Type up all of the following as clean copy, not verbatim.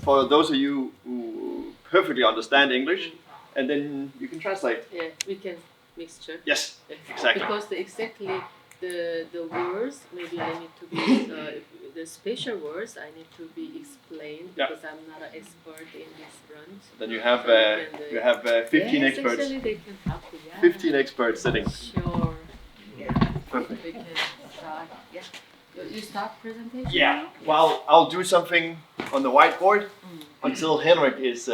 for those of you who perfectly understand English, and then you can translate. Yeah, we can mixture. Yes, exactly. Because the words, maybe I need to be the special words I need to be explained because I'm not an expert in this branch. Then you have 15 yes, experts. Actually, they can help you. Yeah. 15 experts sitting. Sure. Yeah. Perfect. We can start. Yeah. You start presentation. Yeah. Well, I'll do something on the whiteboard until Henrik is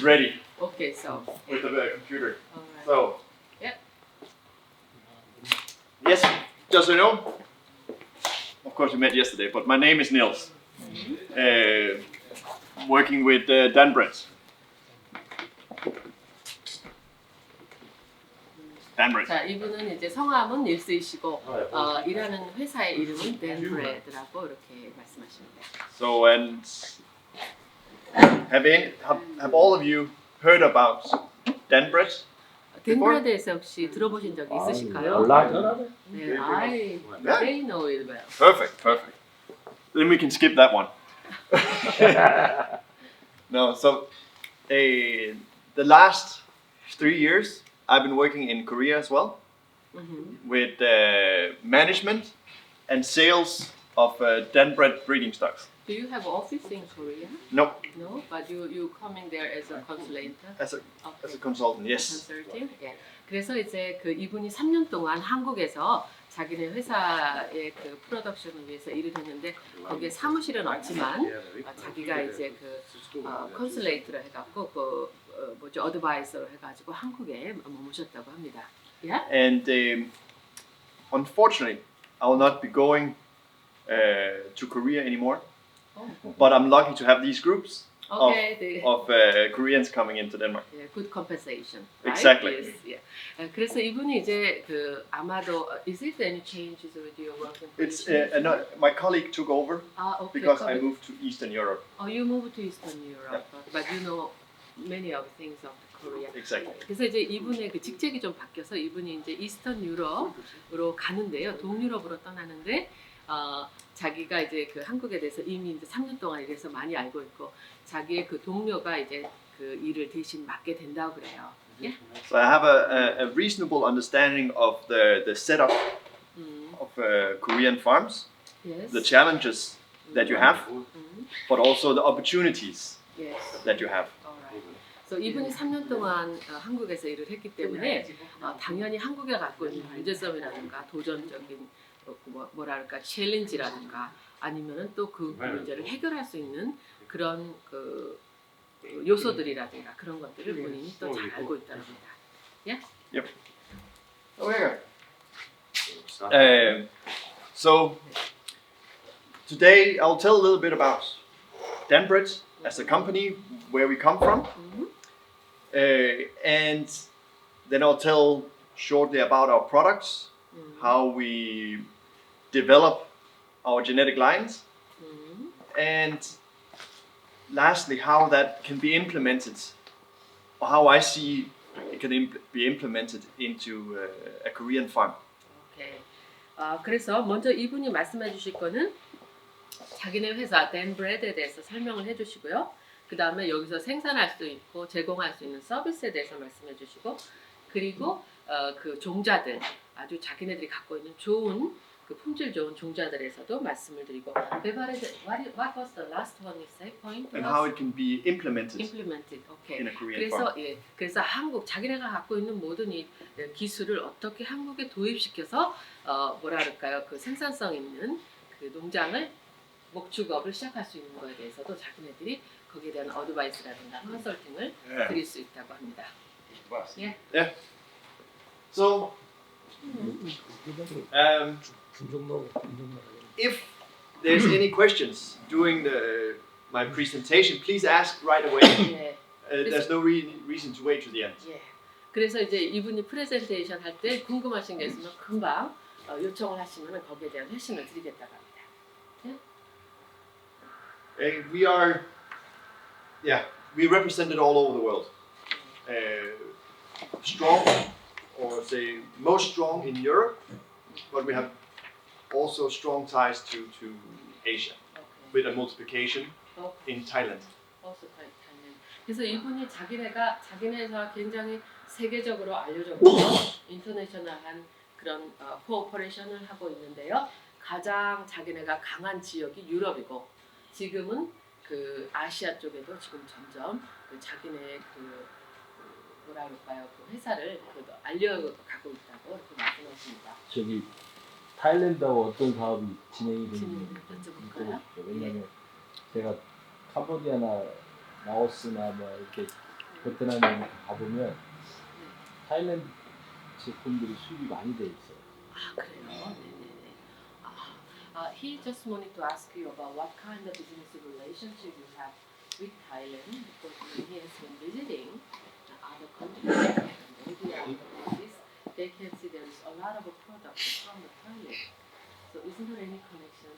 ready. Okay. So. With the computer. All right. So. Yeah. Yes. Just so you know. Of course, we met yesterday, but my name is Nils. Working with Danbred. Danbred. 자, 이분은 이제 성함은 닐스이시고 일하는 회사의 이름은 댄브레드라고 이렇게 말씀하십니다. So and have all of you heard about Danbred? 댄브레드에서 혹시 들어보신 적이 있으실까요? 네, they know it well. Perfect. Then we can skip that one. No, so the last 3 years I've been working in Korea as well with management and sales of Danbred breeding stocks. Do you have office in Korea? No. No, but you coming there as a consultant? As a consultant, yes. Consulting? 예. 그래서 이제 그 이분이 3년 동안 한국에서 자기네 회사의 그 프로덕션을 위해서 일을 했는데 거기에 사무실은 없지만 자기가 이제 그 컨설레이트를 해갖고 그 뭐죠 어드바이서로 해가지고 한국에 머무셨다고 합니다. Yeah? And unfortunately, I will not be going to Korea anymore. But I'm lucky to have these groups of Koreans coming into Denmark. Yeah, good compensation. Right? Exactly. Yes, yeah. 그래서 이분이 이제 그 아마도 is it any changes with your working position? It's my colleague took over because I moved to Eastern Europe. Oh, you moved to Eastern Europe, but you know many of things of Korea. Exactly. 그래서 이제 이분의 그 직책이 좀 바뀌어서 이분이 이제 이스턴 유럽으로 가는데요, 동유럽으로 떠나는데. 자기가 이제 그 한국에 대해서 이미 이제 3년 동안 일해서 많이 알고 있고 자기의 그 동료가 이제 그 일을 대신 맡게 된다고 그래요. Yeah? So I have a reasonable understanding of the setup of Korean farms, yes. the challenges that you have, but also the opportunities that you have. So 이분이 3년 동안 한국에서 일을 했기 때문에 당연히 한국에 갖고 있는 문제점이라든가 도전적인 뭐랄까 챌린지라든가 아니면은 또 그 문제를 해결할 수 있는 그런 그 요소들이라든가 그런 것들을 본인이 또 잘 알고 있다는 겁니다. Yeah? Yep. So today I'll tell a little bit about Danbred as a company, where we come from, and then I'll tell shortly about our products, how we develop our genetic lines, and lastly how that can be implemented, or how I see it can be implemented into a Korean farm. Okay. 그래서 먼저 이분이 말씀해 주실 거는 자기네 회사 댄브레드에 대해서 설명을 해주시고요. 그 다음에 여기서 생산할 수 있고 제공할 수 있는 서비스에 대해서 말씀해 주시고 그리고 그 종자들 아주 자기네들이 갖고 있는 좋은 그 품질 좋은 종자들에서도 말씀을 드리고 what was the last one you say point? And how it can be implemented. Okay. In a Korean 그래서 farm. 그래서 한국 자기네가 갖고 있는 모든 이 기술을 어떻게 한국에 도입시켜서 뭐랄까요 그 생산성 있는 그 농장을 목축업을 시작할 수 있는 거에 대해서도 자기네들이 거기에 대한 어드바이스라든가 컨설팅을 드릴 수 있다고 합니다. Yeah. So, if there's any questions during my presentation, please ask right away. There's no reason to wait to the end. 그래서 이제 이분이 프레젠테이션 할 때 궁금하신 게 있으면 금방 요청을 하시면 거기에 대한 회신을 드리겠다고 합니다. We represented all over the world. Strong, or say most strong in Europe, but we have also strong ties to Asia with a multiplication in Thailand. Also Thailand. 그래서 이분이 자기네 회사가 굉장히 세계적으로 알려졌고 인터내셔널한 그런 코오퍼레이션을 하고 있는데요. 가장 자기네가 강한 지역이 유럽이고 지금은 그 아시아 쪽에도 지금 점점 그 자기네 뭐라 그럴까요? 그 회사를 알려가고 있다고 이렇게 말씀하십니다. 저기 타일랜드하고 어떤 사업이 진행이 되는지 여쭤볼까요? 왜냐면 제가 캄보디아나 라오스나 뭐 이렇게 베트남에 이렇게 가보면 타일랜드 제품들이 수입이 많이 돼 있어요. 아 그래요? 네네네. He just wanted to ask you about what kind of business relationship you have with Thailand because when he has been visiting other countries and maybe other places, they can see there is a lot of products from the Thailand. So isn't there any connection?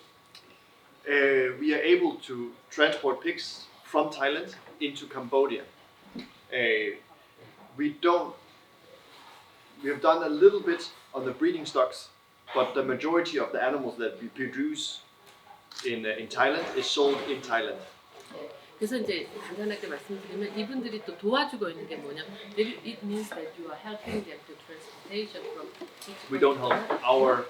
We are able to transport pigs from Thailand into Cambodia. We have done a little bit on the breeding stocks, but the majority of the animals that we produce in Thailand is sold in Thailand. 네. 그래서 이제 간단하게 말씀드리면 이분들이 또 도와주고 있는 게 뭐냐? It means that you are helping them to transportation from. We don't help our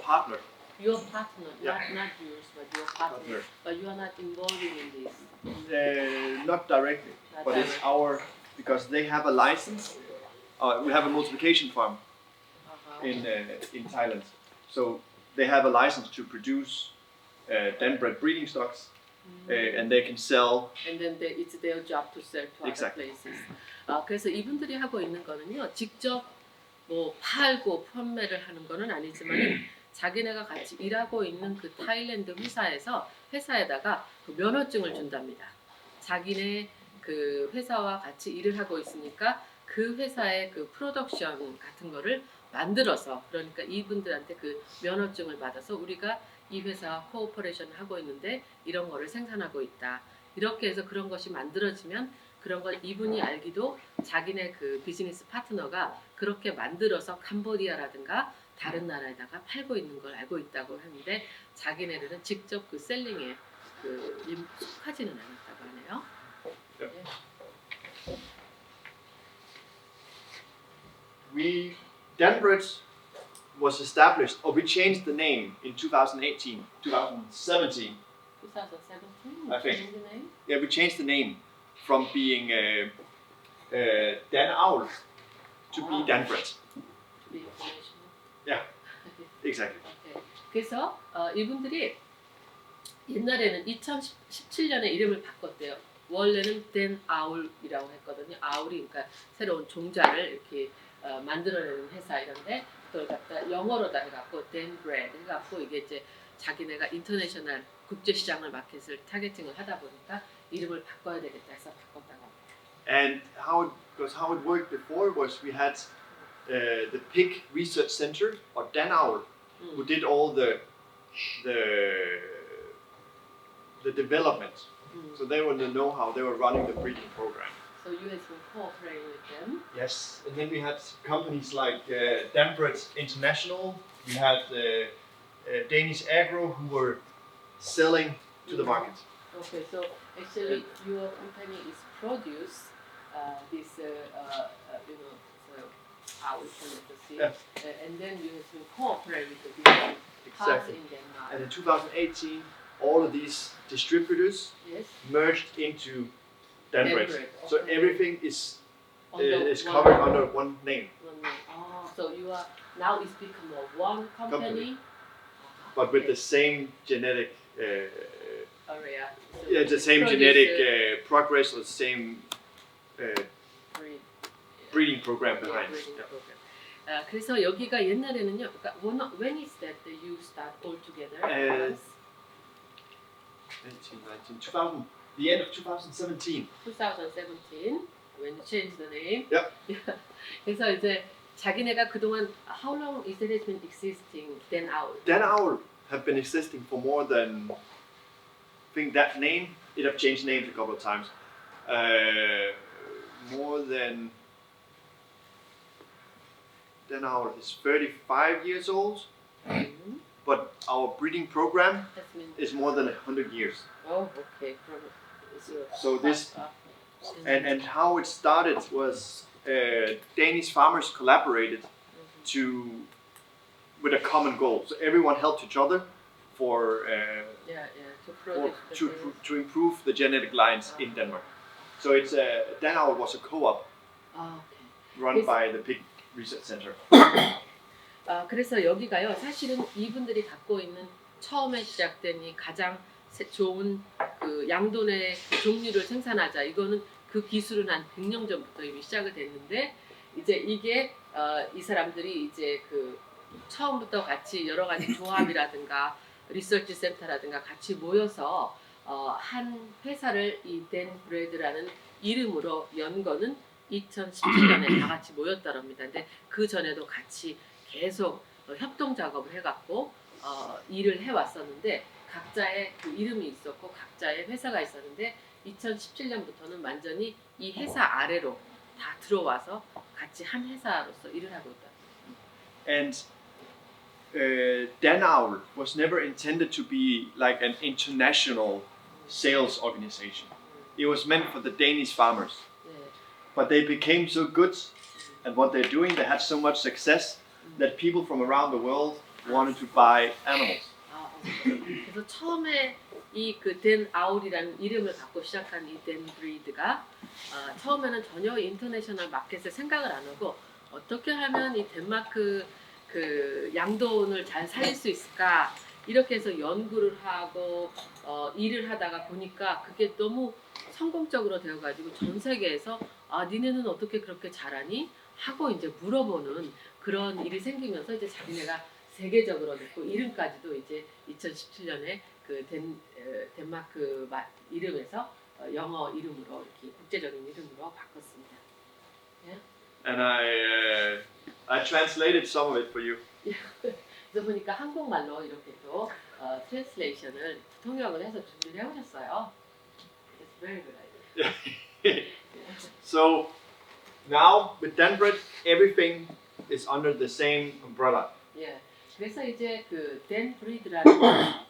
partner. Your partner, Yeah. not yours, but your partner. But you are not involving in this. Not directly, Not but it's our because they have a license. We have a multiplication farm in Thailand, so they have a license to produce Danbred breeding stocks, and they can sell. And then it's their job to sell to Exactly. other places. 그래서 이분들이 하고 있는 거는요, 직접 뭐 팔고 판매를 하는 거는 아니지만 자기네가 같이 일하고 있는 그 타일랜드 회사에다가 그 면허증을 준답니다. 자기네 그 회사와 같이 일을 하고 있으니까 그 회사의 그 프로덕션 같은 거를 만들어서 그러니까 이분들한테 그 면허증을 받아서 우리가 이 회사와 코오퍼레이션을 하고 있는데 이런 거를 생산하고 있다. 이렇게 해서 그런 것이 만들어지면 그런 걸 이분이 알기도 자기네 그 비즈니스 파트너가 그렇게 만들어서 캄보디아라든가 다른 나라에다가 팔고 있는 걸 알고 있다고 하는데 자기네들은 직접 그 셀링에 그 속하지는 않았다고 하네요. 네. Danbred was established, or we changed the name in 2017. 2017? I think. Changed the name? Yeah, we changed the name from being Dan Owl to be Danbred. To be international. Yeah, exactly. Okay. 그래서 이분들이 옛날에는 2017년에 이름을 바꿨대요. 원래는 Dan Owl이라고 했거든요. 아울이 그러니까 새로운 종자를 이렇게 만들어내는 회사 이런데 그걸 갖다 영어로다 해갖고 Danbred 해갖고 이게 이제 자기네가 인터내셔널 국제 시장을 마켓을 타겟팅을 하다 보니까 이름을 바꿔야 되겠다 해서 바꿨다고 합니다. And how it worked before was we had the Pig Research Center or Dan Owl who did all the development. So they were the know-how. They were running the breeding program. So you have been cooperating with them. Yes, and then we had companies like Danbred International. We had Danish Agro who were selling to the market. Okay, so actually your company is produce this owl fantasy, and then you have been cooperating with the different parts in Denmark. And in 2018, all of these distributors merged into Danbred. Okay. So everything is covered under one name. Oh, so you are now it's become a one company. But with the same genetic area. So yeah, the same genetic progress or the same breeding program behind. 그래서 여기가 옛날에는요. 그러니까 when is that you start all together? 2000, the end of 2017. 2017 when you changed the name. Yep. 그래서 이제 자기네가 그동안 how long is it has been existing? Dan Owl. Dan Owl have been existing for more than I think that name. It have changed names a couple of times. More than Dan Owl is 35 years old. but our breeding program That's mean. is more than 100 years. Oh, okay. From zero. So this and how it started was Danish farmers collaborated with a common goal. So everyone helped each other for to improve the genetic lines in Denmark. So it's Danbred was a co-op run by the Pig Research Center. 그래서 여기가요. 사실은 이분들이 갖고 있는 처음에 시작된 이 가장 좋은 그 양돈의 종류를 생산하자. 이거는 그 기술은 한 100년 전부터 이미 시작을 됐는데 이제 이게 이 사람들이 이제 그 처음부터 같이 여러 가지 조합이라든가 리서치 센터라든가 같이 모여서 한 회사를 이 댄브레드라는 이름으로 연 거는 2017년에 다 같이 모였다랍니다. 근데 그 전에도 같이 계속 협동 작업을 해갖고 일을 해왔었는데 각자의 그 이름이 있었고 각자의 회사가 있었는데 2017년부터는 완전히 이 회사 아래로 다 들어와서 같이 한 회사로서 일을 하고 있다. And Danbred was never intended to be like an international sales organization. It was meant for the Danish farmers. But they became so good at what they're doing, they had so much success that people from around the world wanted to buy animals. 그래서 처음에 이 그 댄아울이라는 이름을 갖고 시작한 이 댄브리드가 처음에는 전혀 인터내셔널 마켓에 생각을 안 하고 어떻게 하면 이 덴마크 그 양돈을 잘 살릴 수 있을까 이렇게 해서 연구를 하고 일을 하다가 보니까 그게 너무 성공적으로 되어가지고 전 세계에서 니네는 어떻게 그렇게 잘하니 하고 이제 물어보는 그런 일이 생기면서 이제 자기네가 세계적으로 됐고 이름까지도 이제 2017년에 그 덴마크 이름에서 영어 이름으로 이렇게 국제적인 이름으로 바꿨습니다. Yeah? And I translated some of it for you. 그래서 보니까 한국말로 이렇게 또 트랜슬레이션을 통역을 해서 준비를 해오셨어요. It's very good idea. So now with Danbred, everything is under the same umbrella. 예. 그래서 이제 그 댄브리드라는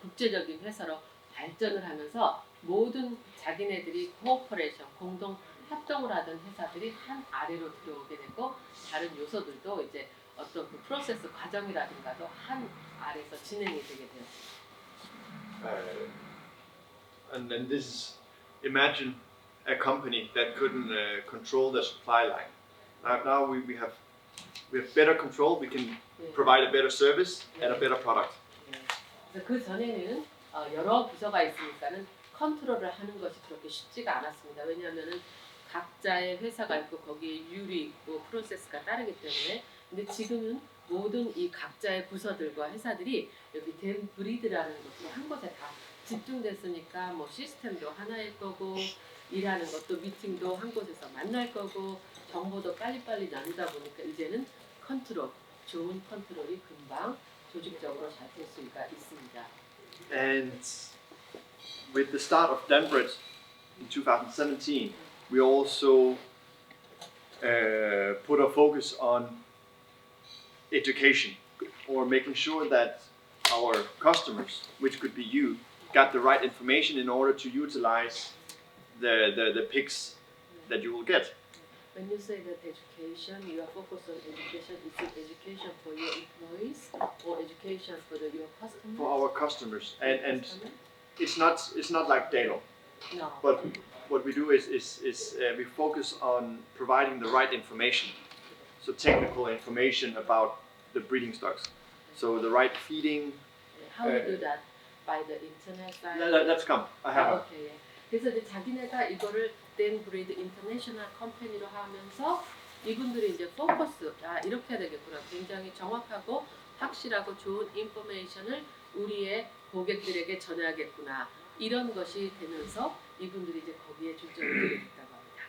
국제적인 회사로 발전을 하면서 모든 자기네들이 코오퍼레이션 공동 협동을 하던 회사들이 한 아래로 들어오게 되고 다른 요소들도 이제 어떤 그 프로세스 과정이라든가도 한 아래에서 진행이 되게 되었습니다. And then this is, imagine a company that couldn't control the supply line. Now we have better control. We can provide a better service and a better product. 그래서 그 전에는 여러 부서가 있으니까는 컨트롤을 하는 것이 그렇게 쉽지가 않았습니다. 왜냐하면은 각자의 회사가 있고 거기에 율이 있고 프로세스가 따르기 때문에. 근데 지금은 모든 이 각자의 부서들과 회사들이 여기 댄브리드라는 것으로 한 곳에 다 집중됐으니까 뭐 시스템도 하나일 거고 일하는 것도 미팅도 한 곳에서 만날 거고 정보도 빨리빨리 나누다 보니까 이제는 컨트롤, 좋은 컨트롤이 금방 조직적으로 잘 될 수가 있습니다. And with the start of Danbred in 2017, we also put a focus on education, or making sure that our customers, which could be you, got the right information in order to utilize the pigs that you will get. When you say that education, you are focused on education. Is it education for your employees or education for your customers? For our customers, and it's not like Dalo. No. But what we do is we focus on providing the right information, so technical information about the breeding stocks, so the right feeding. How do you do that? By the internet? Let's come. I have. Okay. 그래서 이제 자기네가 이거를 댄브리드 인터내셔널 컴퍼니로 하면서 이분들이 이제 포커스, 이렇게 해야 되겠구나. 굉장히 정확하고 확실하고 좋은 인포메이션을 우리의 고객들에게 전해야겠구나. 이런 것이 되면서 이분들이 이제 거기에 중점을 두게 됐다고 합니다.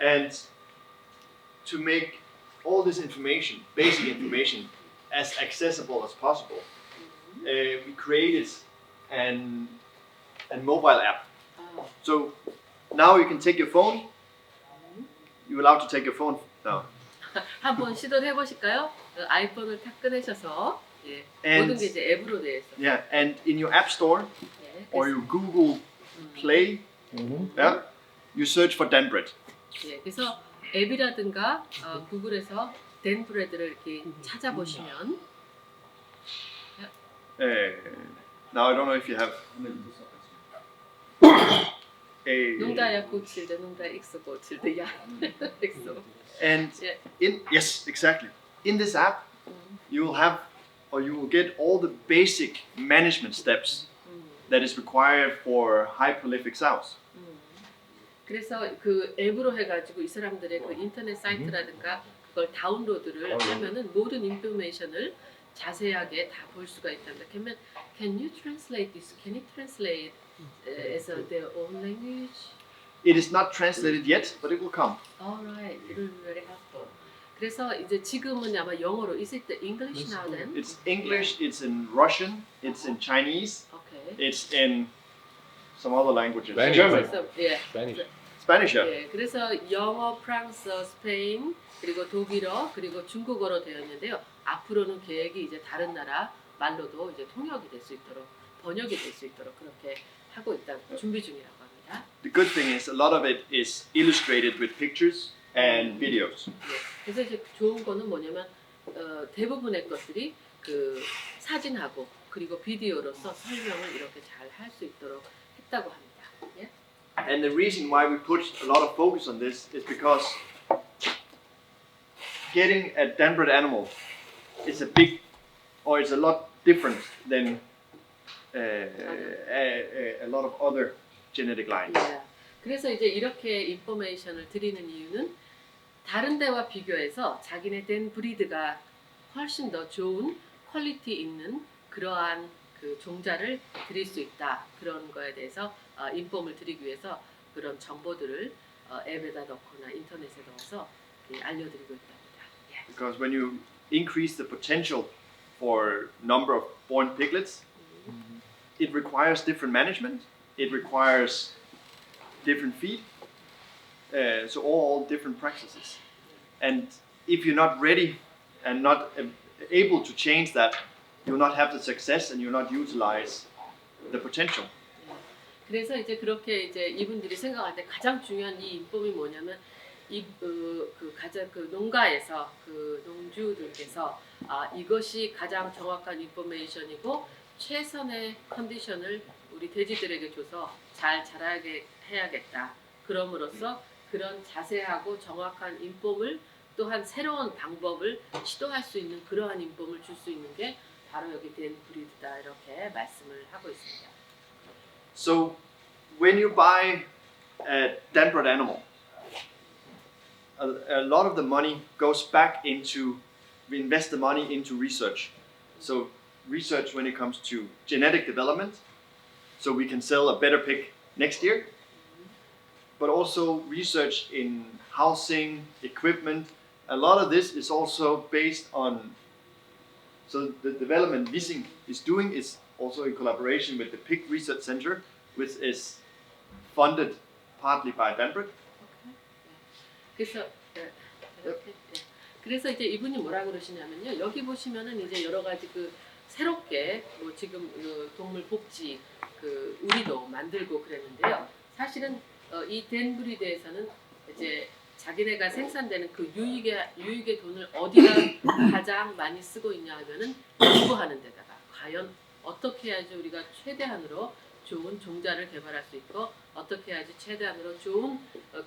And to make all this information, basic information, as accessible as possible, we created a mobile app. So now you can take your phone. You're allowed to take your phone now. 한번 시도를 해보실까요? 아이폰을 탁 꺼내셔서 예, And- 모든 게 이제 앱으로 되어 있어. Yeah, and in your App Store 예, or your Google Play, yeah, you search for Danbred. 예, 그래서 앱이라든가 구글에서 댄브레드를 이렇게 찾아보시면 Now I don't know if you have a 농다야 97대 농다 X 97대 야 X. and 예. yes, exactly. In this app, you will have or you will get all the basic management steps that is required for high prolific sounds. 그래서 그 앱으로 해가지고 이 사람들의 그 인터넷 사이트라든가 그걸 다운로드를 하면은 모든 인포메이션을 자세하게 다 볼 수가 있답니다. Can you translate this? Can you translate as their own language? It is not translated yet, but it will come. Alright, it will be very helpful. 그래서 이제 지금은 아마 영어로 is it the English now then? It's English, it's in Russian, it's in Chinese, Okay. it's in some other languages. Spanish. German, 그래서 예. Spanish. Spanish. Yeah. 예, 그래서 영어, 프랑스어, 스페인, 그리고 독일어, 그리고 중국어로 되어 있는데요. 앞으로는 계획이 이제 다른 나라 말로도 이제 통역이 될 수 있도록 번역이 될 수 있도록 그렇게 하고 있다 준비 중이라고 합니다. The good thing is a lot of it is illustrated with pictures and videos. 예, 그래서 이제 좋은 거는 뭐냐면 대부분의 것들이 그 사진하고 그리고 비디오로서 설명을 이렇게 잘 할 수 있도록 했다고 합니다. 예? And the reason why we put a lot of focus on this is because getting a Danbred animal is a big, or it's a lot different than a lot of other genetic lines. 예. 그래서 이제 이렇게 인포메이션을 드리는 이유는 다른 데와 비교해서 자기네 된 브리드가 훨씬 더 좋은 퀄리티 있는 그러한 그 종자를 드릴 수 있다. 그런 거에 대해서 인폼을 드리기 위해서 그런 정보들을 앱에다 넣거나 인터넷에 넣어서 알려드리고 있답니다. 예. Because when you increase the potential for number of born piglets, it requires different management. It requires different feed. So all different practices. And if you're not ready and not able to change that, you'll not have the success and you'll not utilize the potential. 그래서 이제 그렇게 이제 이분들이 생각할 때 가장 중요한 이 인폼이 뭐냐면 그 가장 그 농가에서 그 농주들께서 이것이 가장 정확한 인포메이션이고 최선의 컨디션을 우리 돼지들에게 줘서 잘 자라게 해야겠다. 그럼으로써 그런 자세하고 정확한 인폼을 또한 새로운 방법을 시도할 수 있는 그러한 인폼을 줄 수 있는 게 바로 여기 된 브리드다 이렇게 말씀을 하고 있습니다. So when you buy a Danbred animal, a lot of the money goes back into, we invest the money into research. So research when it comes to genetic development, so we can sell a better pig next year, but also research in housing, equipment. A lot of this is also based on, so the development Zhiyun is doing is also in collaboration with the Pig Research Center, which is funded partly by Danbred. 그래서 이렇게 그래서 이제 이분이 뭐라 그러시냐면요. 여기 보시면은 이제 여러 가지 그 새롭게 뭐 지금 그 동물 복지 그 우리도 만들고 그랬는데요. 사실은 이 댄브리드에서는 이제 자기네가 생산되는 그 유익의 돈을 어디다 가장 많이 쓰고 있냐 하면은 연구하는 데다가 과연 어떻게 해야지 우리가 최대한으로 좋은 종자를 개발할 수 있고 어떻게 해야지 최대한으로 좋은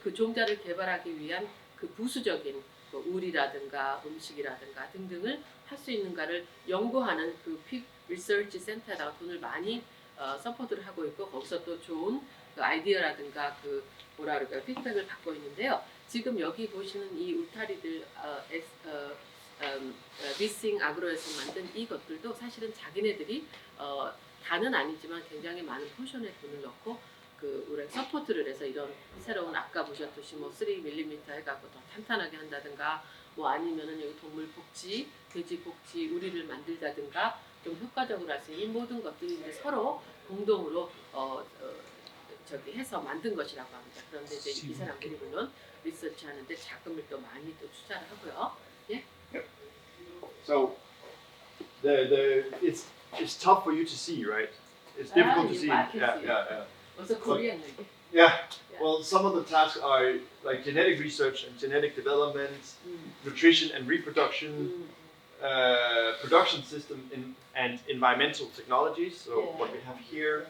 그 종자를 개발하기 위한 그 부수적인 뭐 우리라든가 음식이라든가 등등을 할 수 있는가를 연구하는 그 픽 리서치 센터에다가 돈을 많이 서포트를 하고 있고 거기서 또 좋은 그 아이디어라든가 그 뭐라 그럴까요 피드백을 받고 있는데요. 지금 여기 보시는 이 울타리들 미싱 아그로에서 만든 이것들도 사실은 자기네들이 다는 아니지만 굉장히 많은 포션에 돈을 넣고 그 우리 서포트를 해서 이런 새로운 아까 보셨듯이 뭐 3mm 해갖고 더 탄탄하게 한다든가 뭐 아니면은 여기 동물 복지, 돼지 복지 우리를 만들다든가 좀 효과적으로 할 수 있는 모든 것들이 이제 서로 공동으로 저기 해서 만든 것이라고 합니다. 그런데 이제 이 사람들이 물론 리서치하는데 자금을 또 많이 또 투자를 하고요. 예? So it's tough for you to see, right? It's difficult to see. Yeah. Also Korean 얘기. Yeah. Well, some of the tasks are like genetic research and genetic development, nutrition and reproduction, production system and environmental technologies. So what we have here,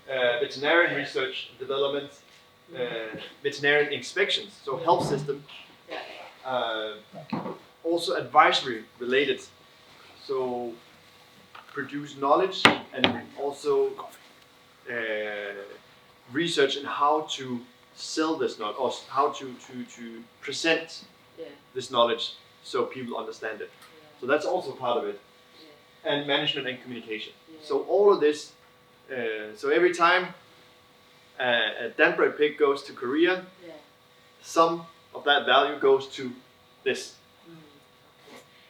veterinarian research and development, veterinarian inspections, so health system. Also advisory related, so produce knowledge and also research in how to sell this knowledge or how to present this knowledge so people understand it. So that's also part of it. And management and communication. So all of this, so every time a Danbred pig goes to Korea, some of that value goes to this.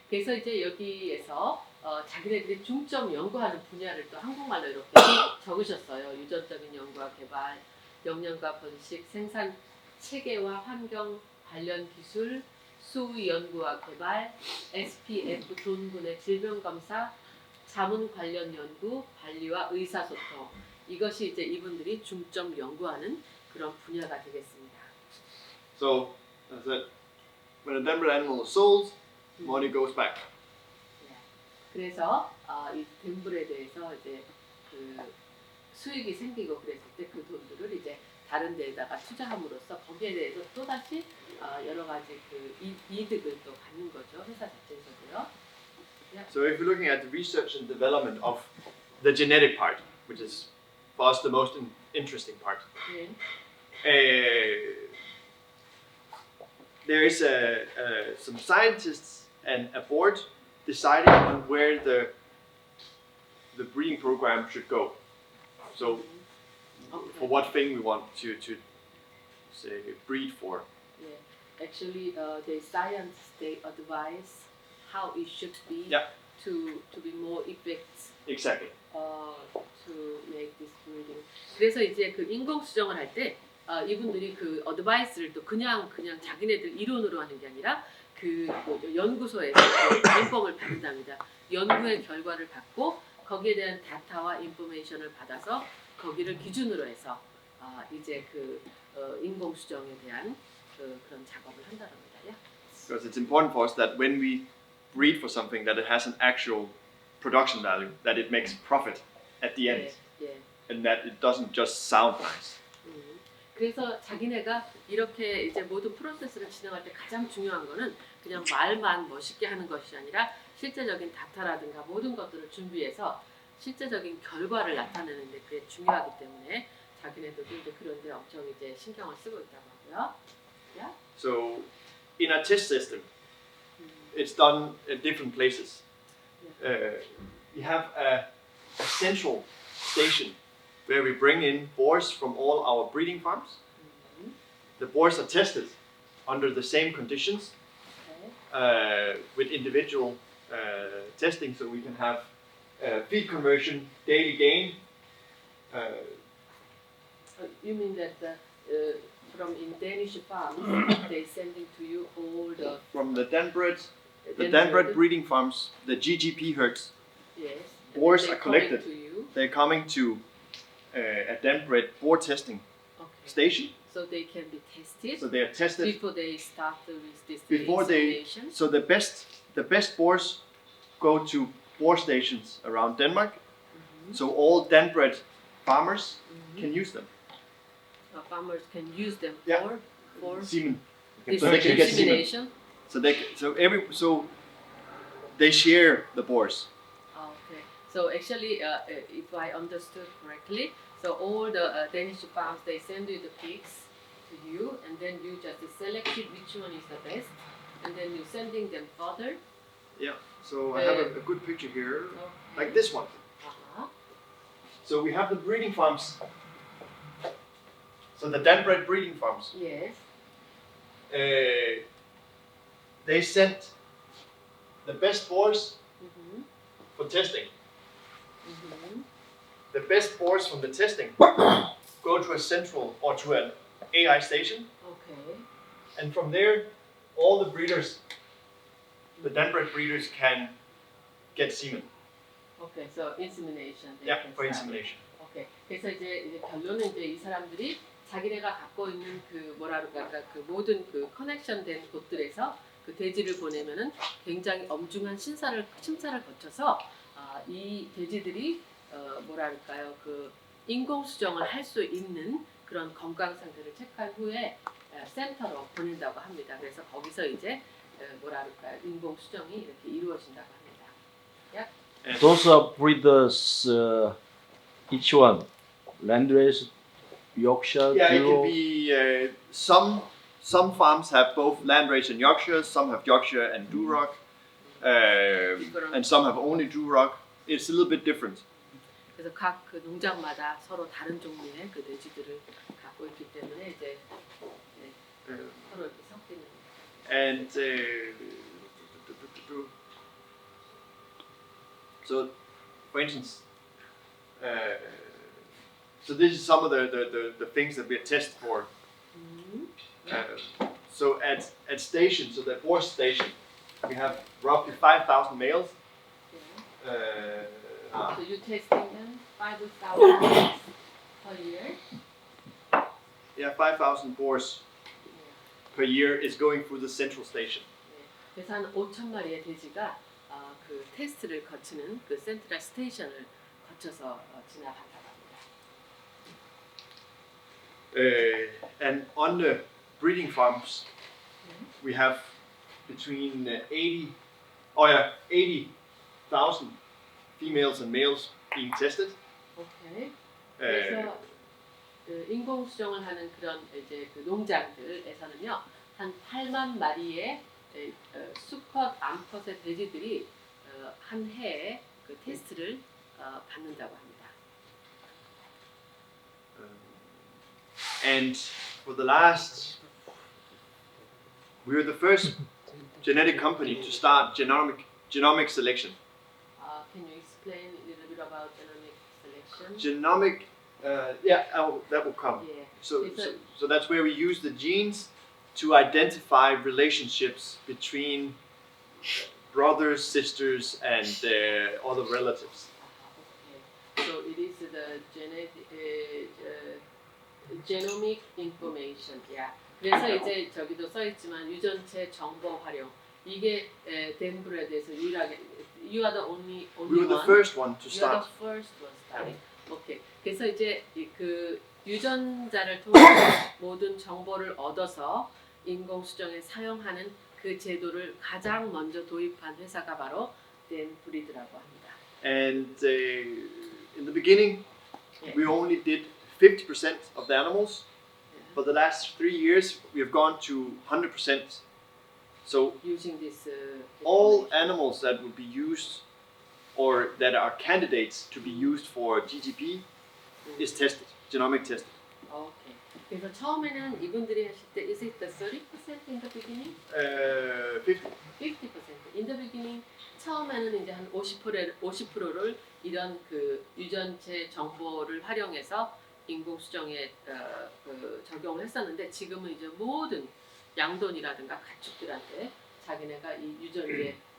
그래서 이제 여기에서 자기네들이 중점 연구하는 분야를 또 한국말로 이렇게 적으셨어요. 유전적인 연구와 개발, 영양과 번식, 생산 체계와 환경 관련 기술, 수의 연구와 개발, SPF 존군의 질병 감사, 자문 관련 연구, 관리와 의사소통. 이것이 이제 이분들이 중점 연구하는 그런 분야가 되겠습니다. So, as I said, when a Danbred animal is sold, money goes back. 그래서 이 덴브레드에서 이제 그 수익이 생기고 그랬을 때 그 돈들을 이제 다른 데에다가 투자함으로써 거기에 대해서 또 다시 여러 가지 그 이득을 또 갖는 거죠, 회사 자체에서도요. So if you're looking at the research and development of the genetic part, which is for us the most interesting part, there is some scientists and a board deciding on where the breeding program should go. So for what thing we want to say breed for. Actually, the science they advise how it should be to be more effective. Exactly. To make this breeding. 그래서 이제 그 인공 수정을 할 때 이분들이 그 어드바이스를 또 그냥 자기네들 이론으로 하는 게 아니라 그 연구소에서 인폼을 받는답니다. 연구의 결과를 받고 거기에 대한 데이터와 인포메이션을 받아서 거기를 기준으로 해서 이제 그 인공 수정에 대한 그런 작업을 한다는 겁니다. Because it's important for us that when we breed for something that it has an actual production value, that it makes profit at the end, and that it doesn't just sound nice. 그래서 자기네가 이렇게 이제 모든 프로세스를 진행할 때 가장 중요한 거는 그냥 말만 멋있게 하는 것이 아니라 실제적인 데이터라든가 모든 것들을 준비해서 실제적인 결과를 나타내는 데 그게 중요하기 때문에 자기네들도 이제 그런 데 엄청 이제 신경을 쓰고 있다고 하고요. So in a test system, it's done at different places. You have a central station where we bring in boars from all our breeding farms. The boars are tested under the same conditions with individual testing, so we can have feed conversion, daily gain. You mean that from in Danish farms they sending to you all the from the Danbred breeding farms, the GGP herds. Yes. Boars are collected. To you. They're coming to a Danbred boar testing station. So they can be tested. So they are tested before they start with this insemination. So the best boars go to boar stations around Denmark. So all Danbred farmers can use them. Farmers can use them for semen. So they can get insemination. So they share the boars. Okay. So actually, if I understood correctly, so all the Danish farms they send you the pigs to you, and then you just select which one is the best, and then you're sending them further. Yeah. So I have a good picture here, like this one. So we have the breeding farms. So the Danbred breeding farms. Yes. They sent the best boars for testing. The best boars from the testing go to a central or to an AI station. Okay. And from there, all the breeders, the Danbred breeders, can get semen. Okay, so insemination. Yeah, for insemination. 오케이. 그래서 이제 결론은 이제 이 사람들이 자기네가 갖고 있는 그 뭐라 그럴까 그 모든 그 커넥션된 곳들에서 그 돼지를 보내면은 굉장히 엄중한 심사를 거쳐서 이 돼지들이 뭐라 그럴까요 그 인공 수정을 할 수 있는 그런 건강 상태를 체크한 후에 센터로 보낸다고 합니다. 그래서 거기서 이제 뭐라 그럴까요 인공 수정이 이렇게 이루어진다고 합니다. Yeah? Those are breeders, each one, Landrace, Yorkshire, Yeah, it Bull. can be some farms have both Landrace and Yorkshire, some have Yorkshire and Duroc, and some have only Duroc. It's a little bit different. 그래서 각 그 농장마다 서로 다른 종류의 그 돼지들을 갖고 있기 때문에 이제 서로 이렇게 섞이는. And so, for instance, so this is some of the things that we test for. So at station, so the horse station, we have roughly 5,000 males. So you testing them 5,000 per year? Yeah, 5,000 boars per year is going through the central station. 그래서 한 5,000마리의 돼지가 그 테스트를 거치는 그 센트럴 스테이션을 거쳐서 지나간다고 합니다. And on the breeding farms, we have between 80,000 females and males being tested. 오케이. 그래서 인공 수정을 하는 그런 이제 그 농장들에서는요 한 8만 마리의 수컷, 암컷의 돼지들이 한 해에 그 테스트를 받는다고 합니다. And for the last, we were the first genetic company to start genomic selection. Can you explain a little bit about genomic selection? Genomic, that will come. Yeah. So that's where we use the genes to identify relationships between brothers, sisters, and other relatives. Okay. So it is the genomic information. Yeah. 그래서 이제 저기도 써 있지만 유전체 정보 활용 이게 댄브레드에서 유일하게 you are the only We were the one. first one to You are start. the first one starting. 오케이. 그래서 이제 그 유전자를 통해서 모든 정보를 얻어서 인공 수정에 사용하는 그 제도를 가장 먼저 도입한 회사가 바로 댄브리드라고 합니다. And in the beginning, we only did 50% of the animals. For the last 3 years, we have gone to 100%. So Using this all animals that would be used or that are candidates to be used for GGP is tested, genomic tested. 오케이. 그래서 처음에는 이분들이 하실 때 is it the 30% in the beginning? 50. 50%. In the beginning 처음에는 이제 한 50%를 이런 그 유전체 정보를 활용해서 인공 수정에 그 적용을 했었는데 지금은 이제 모든 양돈이라든가 가축들한테 자기네가 이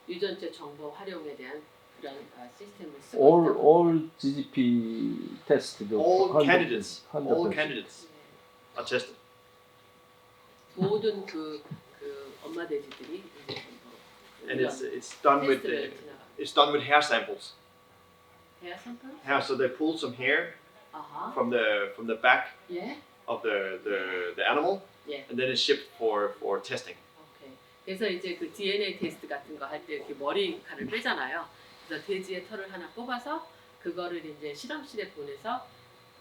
유전체 정보 활용에 대한 그런 시스템을 쓰고 있다. All GGP tested. All 100%. candidates are tested. 모든 그 엄마 돼지들이 이제 And it's done with hair samples. hair sample? Hair, so they pull some hair 아하. from the back 예. of the animal, 예. and then it's shipped for testing. 오케이. 그래서 이제 그 DNA 테스트 같은 거 할 때 이렇게 머리카락을 빼잖아요. 그래서 돼지의 털을 하나 뽑아서 그거를 이제 실험실에 보내서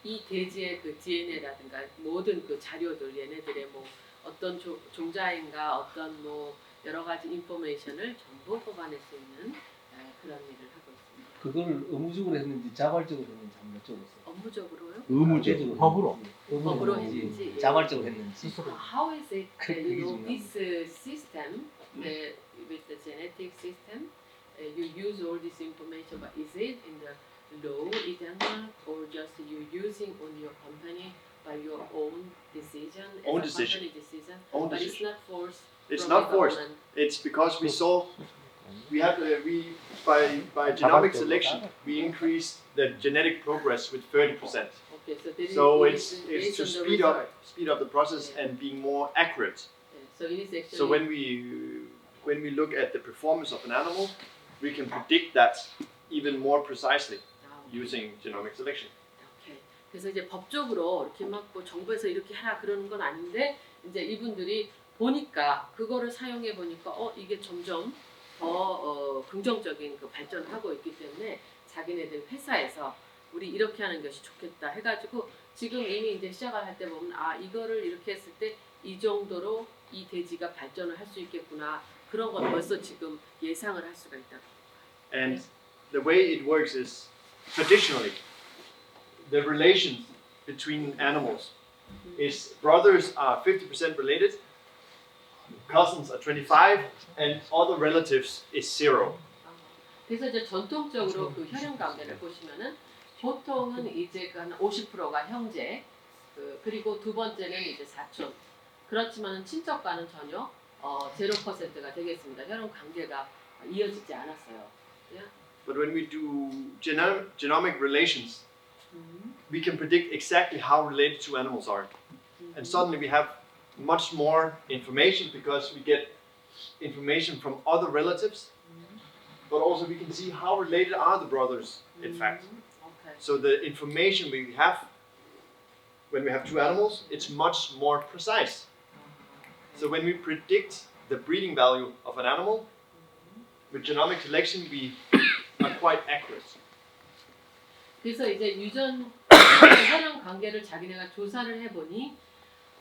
이 돼지의 그 DNA라든가 모든 그 자료들 얘네들의 뭐 어떤 종자인가 어떤 뭐 여러 가지 인포메이션을 전부 뽑아낼 수 있는 그런 일을 하고 있습니다. 그걸 의무적으로 했는지 자발적으로 했는지 한번 여쭤보세요. 업무적으로요? 의무적으로. 법으로. 법으로 했는지. 자발적으로 했는지. How is it that you know 그게 this system with the genetic system you use all this information, but is it in the law eternal or just you using on your company by your own decision? Own as decision. A company decision. Own But decision. it's not forced. It's from not the forced. government. It's because we saw We have by genomic selection we increased the genetic progress with 30%. Okay, so, this So is it's based to on the speed up the process Yeah. and being more accurate. Yeah, so it is actually. So when we look at the performance of an animal, we can predict that even more precisely using genomic selection. 오케이. 그래서 이제 법적으로 이렇게 막 뭐 정부에서 이렇게 하라 그러는 건 아닌데 이제 이분들이 보니까 그거를 사용해 보니까 이게 점점 더 긍정적인 그 발전을 하고 있기 때문에 자기네들 회사에서 우리 이렇게 하는 것이 좋겠다 해가지고 지금 이미 이제 시작을 할 때 보면 이거를 이렇게 했을 때 이 정도로 이 돼지가 발전을 할 수 있겠구나 그런 건 벌써 지금 예상을 할 수가 있다. And the way it works is traditionally the relations between animals is brothers are 50% related, cousins are 25, and other relatives is 0. 그래서 이제 전통적으로 그 혈연 관계를 보시면은 보통은 이제 그 한 50%가 형제, 그리고 두 번째는 이제 사촌. 그렇지만은 친척과는 전혀 0%가 되겠습니다. 혈연 관계가 이어지지 않았어요. Yeah? But when we do genomic relations, we can predict exactly how related two animals are. And suddenly we have much more information because we get information from other relatives, but also we can see how related are the brothers, in fact. Okay. So the information we have when we have two animals, it's much more precise. So when we predict the breeding value of an animal, with genomic selection we are quite accurate. 그래서 이제 혈연 관계를 자기네가 조사를 해보니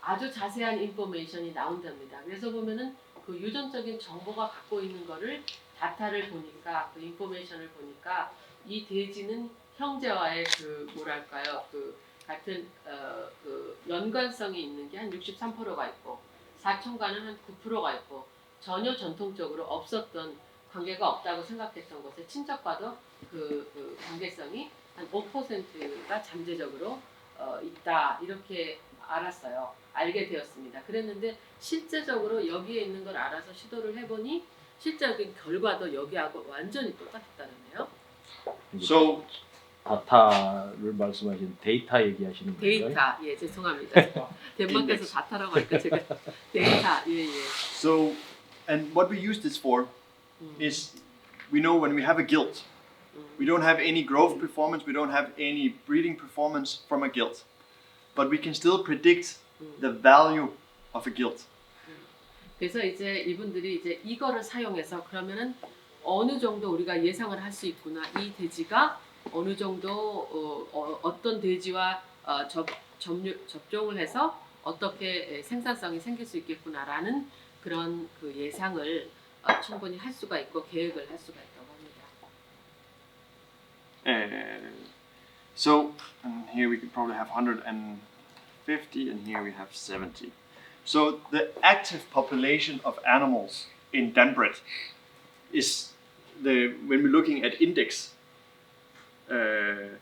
아주 자세한 인포메이션이 나온답니다. 그래서 보면은 그 유전적인 정보가 갖고 있는 거를 다타를 보니까 그 인포메이션을 보니까 이 돼지는 형제와의 그 뭐랄까요 그 같은 그 연관성이 있는 게 한 63%가 있고 사촌과는 한 9%가 있고 전혀 전통적으로 없었던 관계가 없다고 생각했던 것에 친척과도 그 관계성이 한 5%가 잠재적으로 있다 이렇게 알게 되었습니다. 그랬는데 실제적으로 여기에 있는 걸 알아서 시도를 해보니 실제적인 결과도 여기하고 완전히 똑같았다네요. So 다타를 말씀하신 데이터 얘기하시는 거예요? 데이터, 예 죄송합니다. 덴마크에서 다타라고 하니까 제가 데이터, 예. So, and what we use this for is we know when we have a gilt, we don't have any growth performance, we don't have any breeding performance from a gilt, but we can still predict the value of a gilt. 그래서 이제 이분들이 이제 이거를 사용해서 그러면은 어느 정도 우리가 예상을 할 수 있구나. 이 돼지가 어느 정도 어떤 돼지와 접종을 해서 어떻게 생산성이 생길 수 있겠구나라는 그런 그 예상을 충분히 할 수가 있고 계획을 할 수가 있다고 합니다. So here we could probably have 150 and here we have 70. So the active population of animals in Danbred is when we're looking at index, the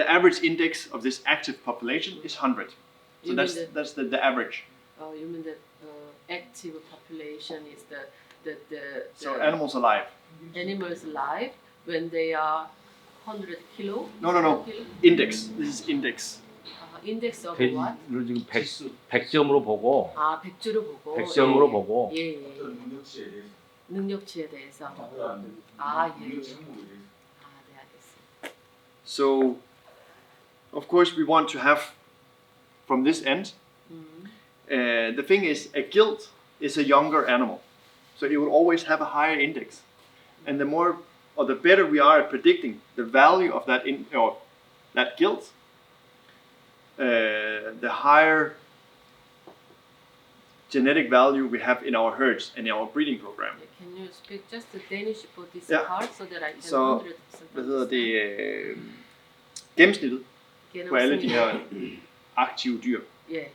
average index of this active population is 100. So that's the average. You mean the active population is the So animals alive. animals alive when they are 100 kilo? No. Kilo? Index. This is index. index of what? 돼지를 지금 100점으로 보고 100주로 보고 100점으로 보고 예. 능력치에 대해서 예. 네, 알겠습니다. So, of course, we want to have from this end. The thing is, a gilt is a younger animal, so it will always have a higher index, and the more or the better we are at predicting the value of that that gilt, the higher genetic value we have in our herds and in our breeding program. Can you speak just the Danish for this Yeah. part so that I can Så 100% hvad hedder det? Gennemsnittet på alle de her aktive dyr Yeah.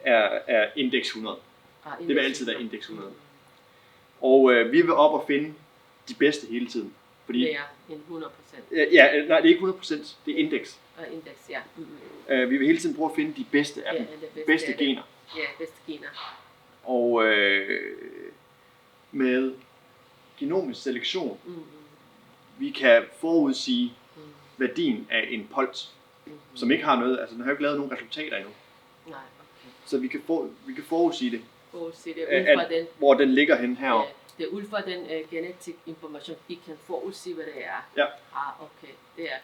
er indeks 100. Det vil index. altid være indeks 100. Og vi vil op og finde de bedste hele tiden. Fordi, Det er en 100%. nej, det er ikke 100%, det er indeks. Index, ja. Vi vil hele tiden prøve at finde de bedste af dem, det bedste gener. Ja, bedste gener. Og med genomisk selektion, vi kan forudsige værdien af en polt, som ikke har noget, altså den har jo ikke lavet nogen resultater endnu. Nej, okay. Så vi kan forudsige det, Forudsige det ud fra den, hvor den ligger hen her. det er ud fra den genetic information, vi kan forudsige, hvad det er. Ja. 오케이. 네.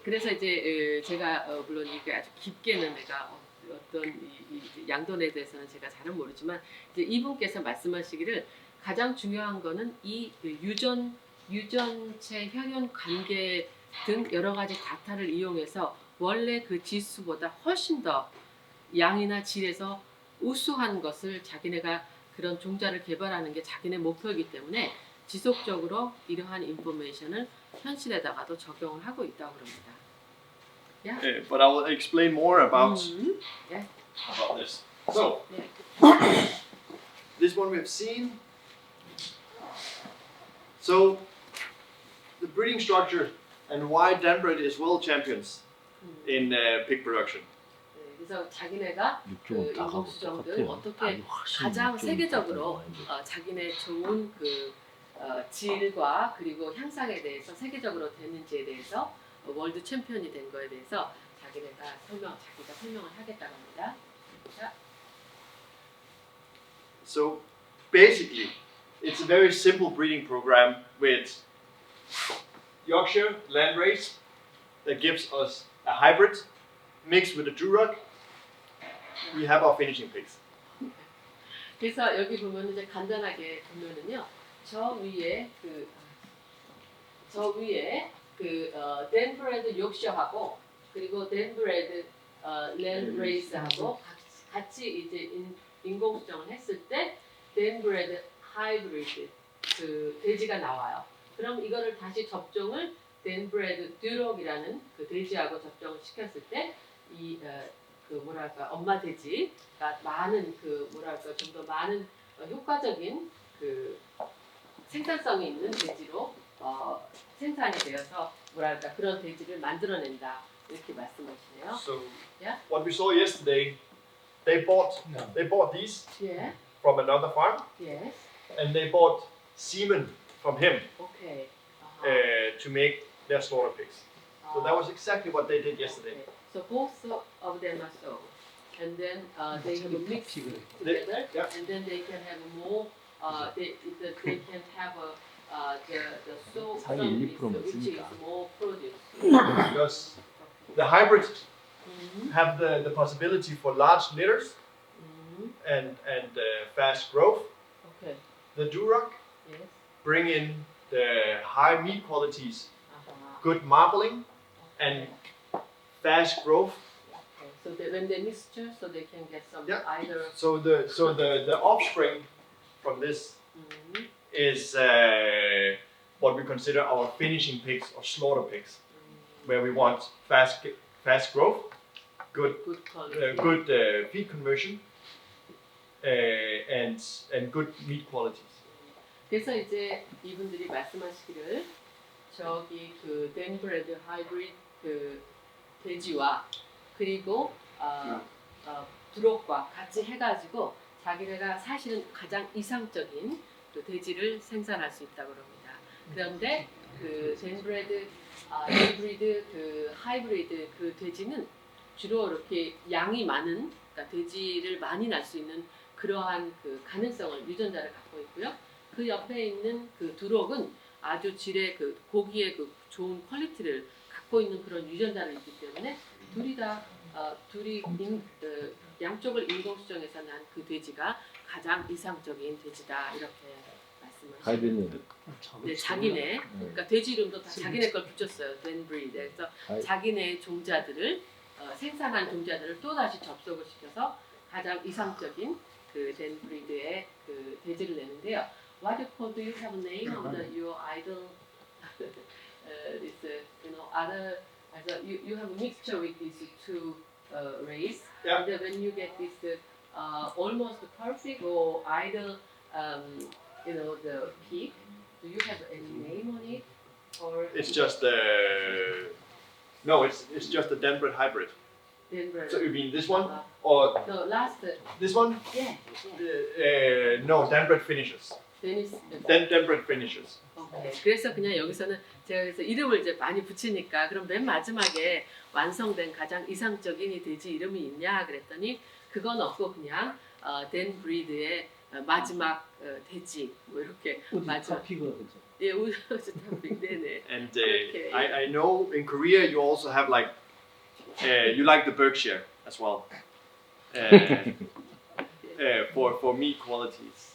그래서 이제 제가 물론 이게 아주 깊게는 내가 어떤 이 양돈에 대해서는 제가 잘은 모르지만 이제 이분께서 말씀하시기를 가장 중요한 거는 이 유전체 혈연 관계 등 여러 가지 데이터를 이용해서 원래 그 지수보다 훨씬 더 양이나 질에서 우수한 것을 자기네가 그런 종자를 개발하는 게 자기네 목표이기 때문에 지속적으로 이러한 인포메이션을 현실에다가도 적용을 하고 있다고 그럽니다. Yeah. But I will explain more about Yeah. about this. So this one we have seen. So the breeding structure and why Danbred is world champions in pig production. 그래서 자기네가 그 인공수정들 어떻게 가장 세계적으로 자기네 좋은 그 질과 그리고 향상에 대해서 세계적으로 됐는지에 대해서 월드 챔피언이 된 거에 대해서 자기가 설명을 하겠다고 합니다. 자. So basically, it's a very simple breeding program with Yorkshire landrace that gives us a hybrid mixed with a Duroc. We have our finishing pigs. 그래서 여기 보면 이제 간단하게 보면은요, 저 위에 댄브레드 욕셔하고 그리고 댄브레드 랜드레이스하고 같이 이제 인공 수정을 했을 때 댄브레드 하이브리드 그 돼지가 나와요. 그럼 이거를 다시 접종을 댄브레드 듀록이라는 그 돼지하고 접종을 시켰을 때 이 그 뭐랄까 엄마 돼지가 많은 그 뭐랄까 좀 더 많은 효과적인 그 생산성이 있는 돼지로 생산이 되어서 뭐랄까 그런 돼지를 만들어낸다 이렇게 말씀하시네요. So Yeah. what we saw yesterday, they bought these Yeah. from another farm, Yes. and they bought semen from him Okay. to make their slaughter pigs. So that was exactly what they did yesterday. Okay. So both of them are sold, and then they will mix together, Yeah. and then they can have more. They can have the soul 상위 1%만 which is 쓰니까. more produce. Because the hybrids have the possibility for large litters and fast growth. Okay. The Duroc Yes. bring in the high meat qualities, Uh-huh. good marbling, and fast growth. Okay. So when they mixture, so they can get some Yeah. either. So the offspring from this is what we consider our finishing pigs or slaughter pigs, where we want fast growth, good Good quality. good feed conversion, and good meat qualities. 그래서 이제 이분들이 말씀하시기를 저기 그 댄브레드 하이브리드 그 돼지와 그리고 두록과 같이 해가지고 자기네가 사실은 가장 이상적인 그 돼지를 생산할 수 있다고 합니다. 그런데 그 댄브레드 하이브리드 그 하이브리드 그 돼지는 주로 이렇게 양이 많은 그러니까 돼지를 많이 낳을 수 있는 그러한 그 가능성을 유전자를 갖고 있고요. 그 옆에 있는 그 두록은 아주 질의 그 고기의 그 좋은 퀄리티를 갖고 있는 그런 유전자를 있기 때문에 둘이 양쪽을 인공 수정해서 난 그 돼지가 가장 이상적인 돼지다 이렇게 말씀하시죠. 갈비는 네, 자기네 그러니까 돼지 이름도 다 자기네 걸 붙였어요. 댄브리드. 그래서 자기네 종자들을 생산한 종자들을 또 다시 접속을 시켜서 가장 이상적인 그 댄브리드의 그 돼지를 내는데요. What do you have a name of your idol? You have a mixture with these two race. Yeah. And when you get this almost perfect or idol, the pig, do you have any name on it? Or It's just it's just the Danbred hybrid. Danbred. So you mean this one or No, last. this one? Yeah. No, Danbred finishes. 데니스. Danbred finishes. 오케이. 그래서 그냥 여기서는 제가 그래서 이름을 이제 많이 붙이니까 그럼 맨 마지막에 완성된 가장 이상적인 이 돼지 이름이 있냐 그랬더니 그건 없고 그냥 댄브리드의 마지막 돼지 뭐 이렇게 마지막. 피가 그죠. 예, 우즈 타픽 네네. And Okay. I know in Korea you also have like you like the Berkshire as well for meat qualities.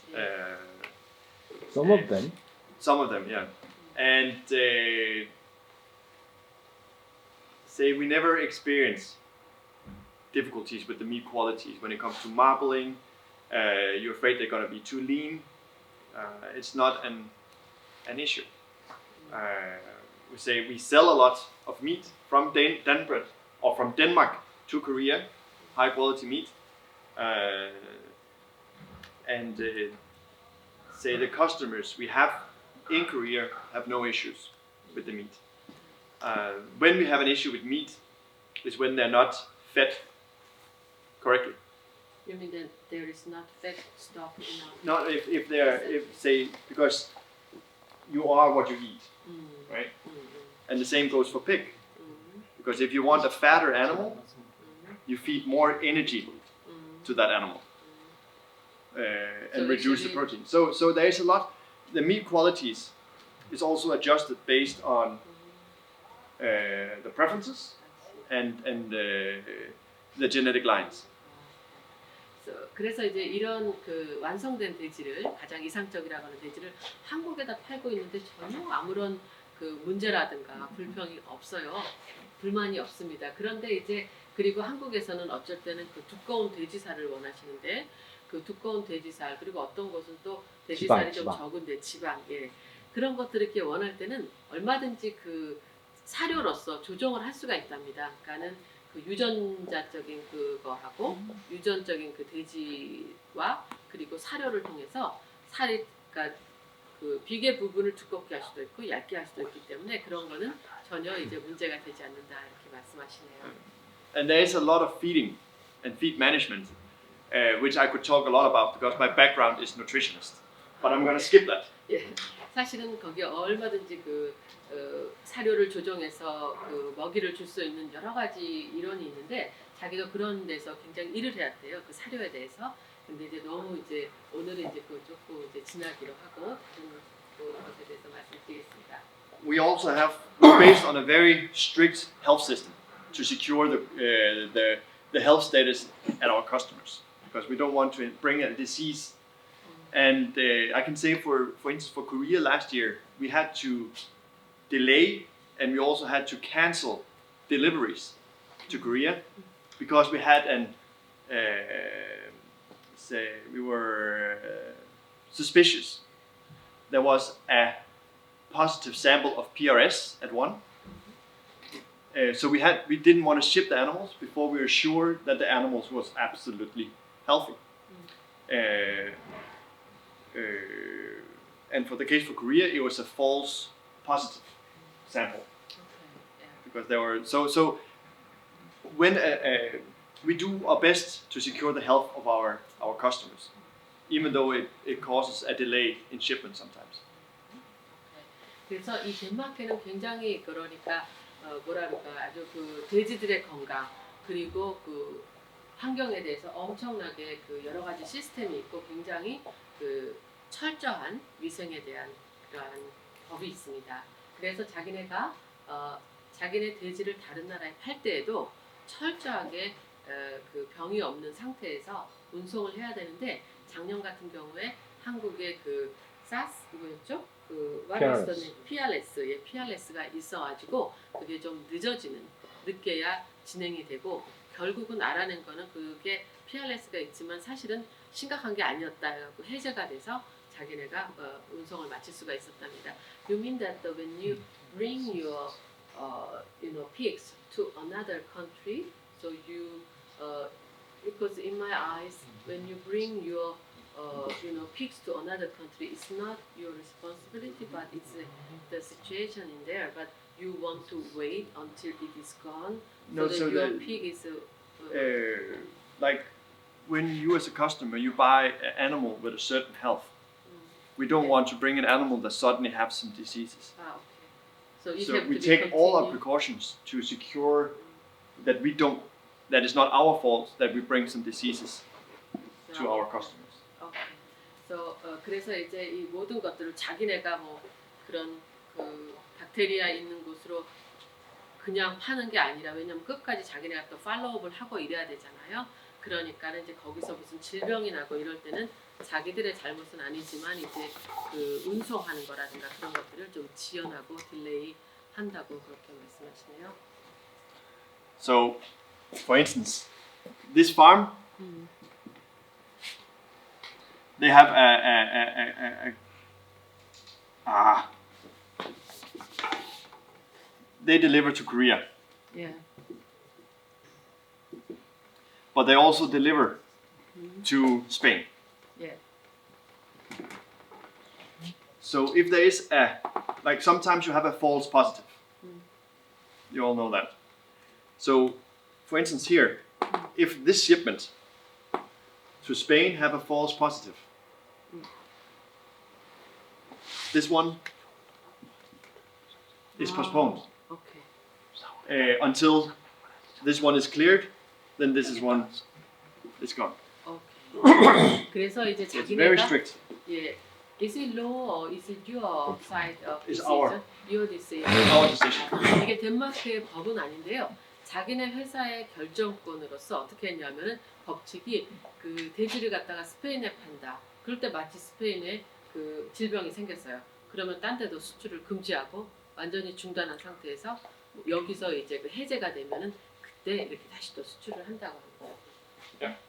Some of them. Some of them, yeah. And say we never experience difficulties with the meat qualities when it comes to marbling. You're afraid they're gonna be too lean. It's not an issue. We say we sell a lot of meat from Danbred or from Denmark to Korea, high quality meat, and say the customers we have in Korea have no issues with the meat. When we have an issue with meat is when they're not fed correctly. You mean that there is not fat stock enough? Not if say because you are what you eat, right? And the same goes for pig. Because if you want a fatter animal, you feed more energy to that animal and So reduce the actually- protein. So there is a lot. The meat qualities is also adjusted based on the preferences and the genetic lines. 그래서 이제 이런 그 완성된 돼지를 가장 이상적이라고 하는 돼지를 한국에다 팔고 있는데 전혀 아무런 그 문제라든가 불평이 없어요. 불만이 없습니다. 그런데 이제 그리고 한국에서는 어쩔 때는 그 두꺼운 돼지살을 원하시는데 그 두꺼운 돼지살 그리고 어떤 곳은 또 돼지살이 좀 지방. 적은데 지방 예 그런 것들을 이렇게 원할 때는 얼마든지 그 사료로서 조정을 할 수가 있답니다. 그러니까는 그 유전자적인 그거하고 유전적인 그 돼지와 그리고 사료를 통해서 살이 그러니까 그 비계 부분을 두껍게 할 수도 있고 얇게 할 수도 있기 때문에 그런 거는 전혀 이제 문제가 되지 않는다 이렇게 말씀하시네요. And there is a lot of feeding and feed management, which I could talk a lot about because my background is nutritionist. But I'm going to skip that. 예, 사실은 거기에 얼마든지 그 사료를 조정해서 그 먹이를 줄 수 있는 여러 가지 이론이 있는데 자기가 그런 데서 굉장히 일을 해야 돼요. 그 사료에 대해서. 근데 이제 너무 이제 오늘은 이제 그 조금 이제 지나기로 하고 다른 것에 대해서 말씀드리겠습니다. We also have we're based on a very strict health system to secure the health status at our customers because we don't want to bring a disease. And I can say for instance for Korea last year we had to delay and we also had to cancel deliveries to Korea because we had we were suspicious. There was a positive sample of PRS at one. So we didn't want to ship the animals before we were sure that the animals was absolutely healthy. And for the case for Korea, it was a false positive sample because there were so when we do our best to secure the health of our customers, even though it causes a delay in shipment sometimes. 그래서 이 덴마크는 굉장히 그러니까 뭐라 그럴까 아주 그 돼지들의 건강 그리고 그 환경에 대해서 엄청나게 그 여러 가지 시스템이 있고 굉장히 그 철저한 위생에 대한 그러한 법이 있습니다. 그래서 자기네가 자기네 돼지를 다른 나라에 팔 때에도 철저하게 그 병이 없는 상태에서 운송을 해야 되는데 작년 같은 경우에 한국의 그 사스 뭐였죠? 그 PRS, 예, PRS가 있어가지고 그게 좀 늦게야 진행이 되고 결국은 알아낸 거는 그게 PRS가 있지만 사실은 심각한 게 아니었다 해갖고 해제가 돼서 자기네가 운송을 마칠 수가 있었답니다. You mean that when you bring your pigs to another country, so you because in my eyes when you bring your pigs to another country, it's not your responsibility, but it's the situation in there. But you want to wait until it is gone, No, so so that your the- pig is Like when you as a customer you buy an animal with a certain health, We don't want to bring an animal that suddenly has some diseases. Okay. So, it So have we to be take all our continued. precautions to secure that we don't, that it's not our fault that we bring some diseases to our customers. Okay. So, 그래서 이제 이 모든 것들을 자기네가 뭐 그런 그 박테리아 있는 곳으로 그냥 파는 게 아니라 왜냐면 끝까지 자기네가 또 팔로우업을 하고 이래야 되잖아요. 그러니까는 이제 거기서 무슨 질병이 나고 이럴 때는 자기들의 잘못은 아니지만 이제 그 운송하는 거라든가 그런 것들을 좀 지연하고 딜레이 한다고 그렇게 말씀하시네요. So, for instance, this farm, they have they deliver to Korea, 예. but they also deliver to Spain. 예. So if there is like sometimes you have a false positive. You all know that. So, for instance here, if this shipment to Spain have a false positive, this one is postponed Okay. until this one is cleared, then this is one is gone. Okay. 그래서 이제 It's very 자기네가 strict. 예. Is it law or is it your side of It's decision? our. Your decision. Our decision. 이게 덴마크의 법은 아닌데요. 자기네 회사의 결정권으로서 어떻게 했냐면은 법칙이 그 돼지를 갖다가 스페인에 판다. 그럴 때 마치 스페인에 그 질병이 생겼어요. 그러면 딴 데도 수출을 금지하고 완전히 중단한 상태에서 여기서 이제 그 해제가 되면은 그때 이렇게 다시 또 수출을 한다고 합니다. Yeah.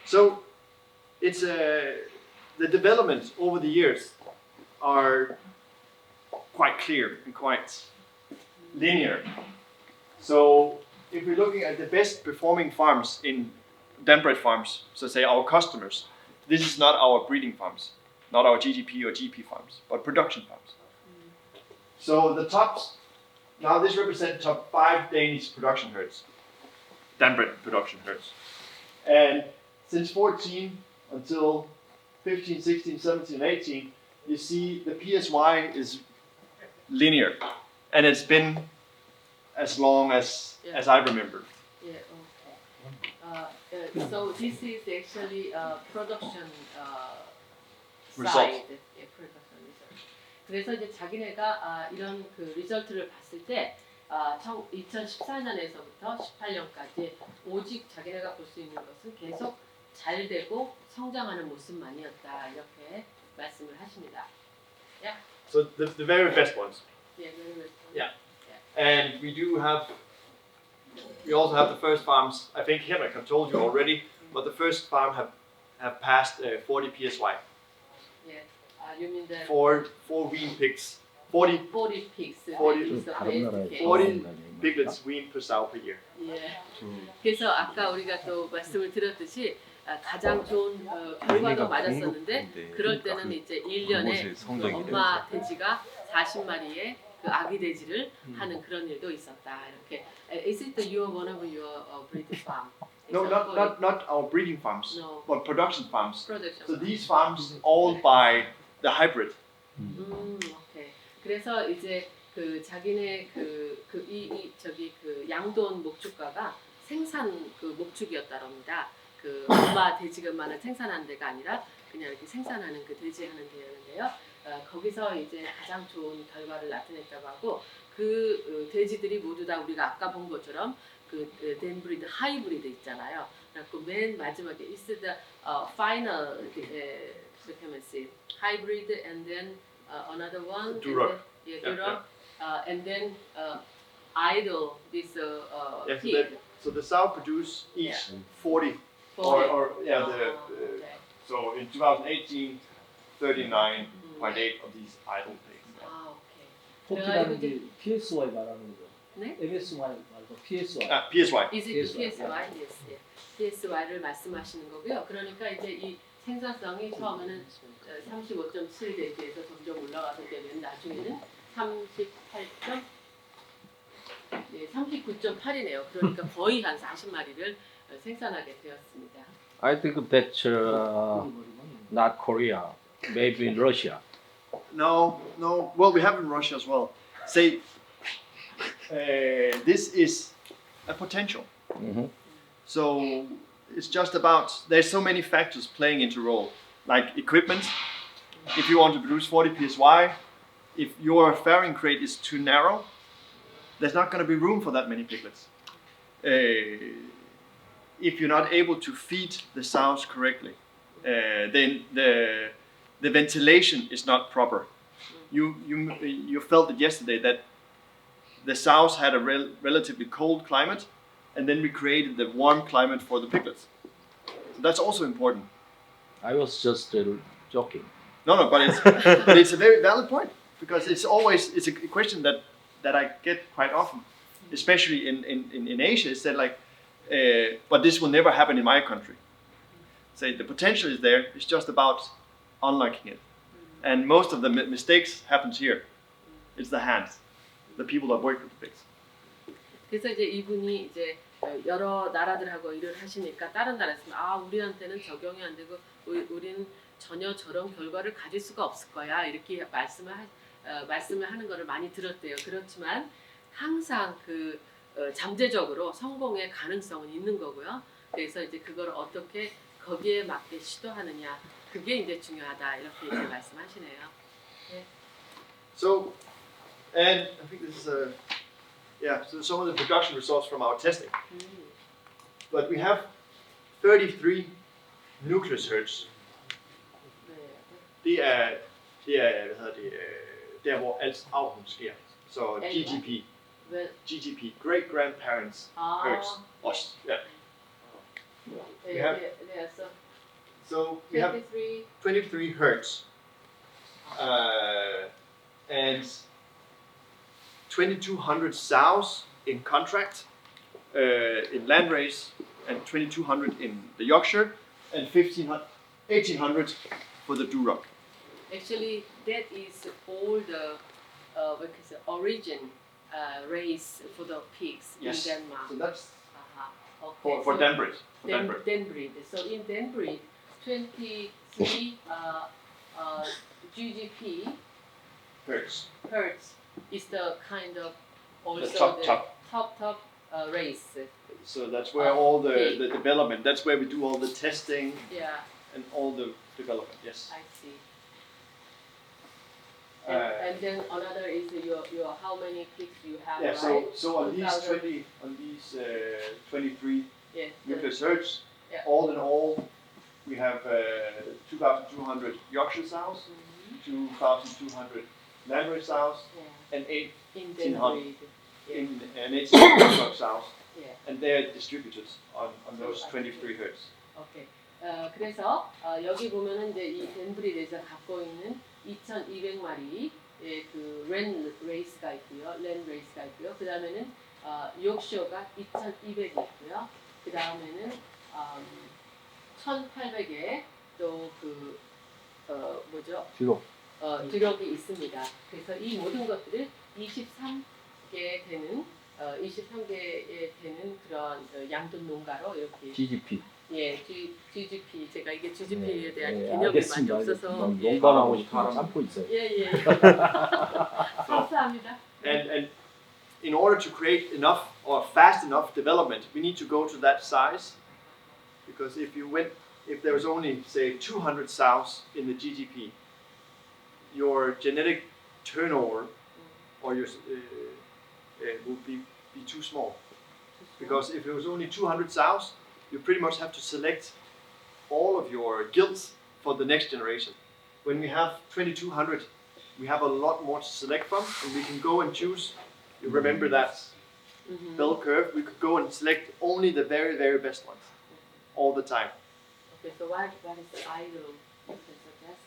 So it's the development over the years are quite clear and quite linear. So if we're looking at the best performing farms in Danbred farms, so say our customers, this is not our breeding farms, not our GGP or GP farms, but production farms. So the tops, now this represents top 5 Danish production herds, Danbred production herds. And since 14 until 15, 16, 17, 18, you see the PSY is linear. And it's been as long as I remember. Yeah, okay. So this is actually production Result. side. Yeah, production result. 그래서 이제 자기네가 이런 그 리절트를 봤을 때 2014년에서부터 18년까지 오직 자기네가 볼 수 있는 것은 계속 잘 되고 성장하는 모습만이었다 이렇게 말씀을 하십니다. Yeah. So the very best ones. Yeah, very good. Yeah. And we also have the first farms. I think Henrik have told you already, but the first farm have passed 40 PSY. Yeah. You mean the Four wean pigs. 40 pigs. 40 다른 나라에 40 piglets weaned per sow per year. 예. 그래서 아까 우리가 또 말씀을 드렸듯이 가장 좋은 결과도 맞았었는데 그럴 때는 이제 1년에 그 엄마 돼지가 40마리의 그 아기 돼지를 하는 그런 일도 있었다. 이렇게. Is it one of your breed farm? No, not our breeding farms, No. but production farms. Production. So these farms all buy the hybrid. 오케이. 그래서 이제 그 자기네 저기 그 양돈 목축가가 생산 그 목축이었다랍니다. 그 엄마 돼지만을 생산하는 데가 아니라 그냥 이렇게 생산하는 그 돼지 하는 데였는데요. 거기서 이제 가장 좋은 결과를 나타냈다고 하고 그 돼지들이 모두 다 우리가 아까 본 것처럼 그 덴브리드 하이브리드 있잖아요. 그래서 맨 마지막에 is the final 이렇게 하면 hybrid and then another one. Duroc. Yeah, Duroc. And then idle this Yeah, pig. so the sow produce each 40. 40. Or Okay. so in 2018, 39.8 of these idle pigs. 아, 오케이. 포트라는 게 PSY 말하는 거죠. 네? MSY 말고 PSY. PSY. Is it PSY? Yes. 예. PSY를 말씀하시는 거고요. 그러니까 이제 이 생산성이 처음에는 35.7대에서 점점 올라가서 이제 맨 나중에는 39.8이네요. 그러니까 거의 한 40마리를 생산하게 되었습니다. I think that's not Korea, maybe Russia. No. Well, we have in Russia as well. Say, this is a potential. So it's just about, there's so many factors playing into role, like equipment. If you want to produce 40 PSY, if your fairing crate is too narrow, there's not going to be room for that many piglets. If you're not able to feed the sows correctly, then the ventilation is not proper. You felt it yesterday that the sows had a relatively cold climate, and then we created the warm climate for the piglets. So that's also important. I was just joking. No, but it's a very valid point, because it's a question that I get quite often, especially in Asia. It's that like, but this will never happen in my country. Say the potential is there. It's just about unlocking it, and most of the mistakes happens here. It's the hands, the people that work with the pigs. 그래서 이제 이분이 이제 여러 나라들하고 일을 하시니까 다른 나라에서 우리한테는 적용이 안 되고 우리는 전혀 저런 결과를 가질 수가 없을 거야 이렇게 말씀을 하는 거를 많이 들었대요. 그렇지만 항상 그 잠재적으로 성공의 가능성은 있는 거고요. 그래서 이제 그걸 어떻게 거기에 맞게 시도하느냐 그게 이제 중요하다 이렇게 이제 말씀하시네요. 네. So, and I think this is so some of the production results from our testing. But we have 33 nucleus hertz. Det er der hvor alt aften sker. Så GGP. GGP, great grandparents hertz. Os. Yeah. We have, so we have 23 hertz. And 2,200 sows in contract in landrace, and 2,200 in the Yorkshire, and 1,800 for the Duroc. Actually, that is all the origin race for the pigs in Denmark. So that's okay. for Danbred. Danbred. So in Danbred, 23 GGP hertz is the kind of also the top race. So that's where all the development, that's where we do all the testing and all the development, yes. I see. And then another is your how many pigs you have, yeah, right? So on these 23 nucleus hertz, all in all, we have 2,200 Yorkshire sows, 2,200 landrace sows, and 1,800 sows, and they're distributed on those 23 hertz. Okay. 그래서 여기 보면은 이제 이 댄브리드에서 갖고 있는 2,200마리의 그 랜 레이스가 있고요. 그 다음에는 욕쇼가 2,200이 있고요. 그 다음에는 1,800에 또 그 드럭이 있습니다. 그래서 이 모든 것들을 23개에 되는 그런 양돈 농가로 이렇게 GGP. 예, GGP 제가 이게 GGP에 대한 개념이 많이 없어서 농가 나오고 싶으면 참고 있어요. 예. 감사합니다. And in order to create enough or fast enough development, we need to go to that size, because if there was only say 200 sows in the GGP, your genetic turnover or your would be too small. Because if it was only 200 sows, you pretty much have to select all of your gilts for the next generation. When we have 2,200, we have a lot more to select from, and we can go and choose. You remember that bell curve? We could go and select only the very, very best ones all the time. Okay, so what is the ideal you can suggest?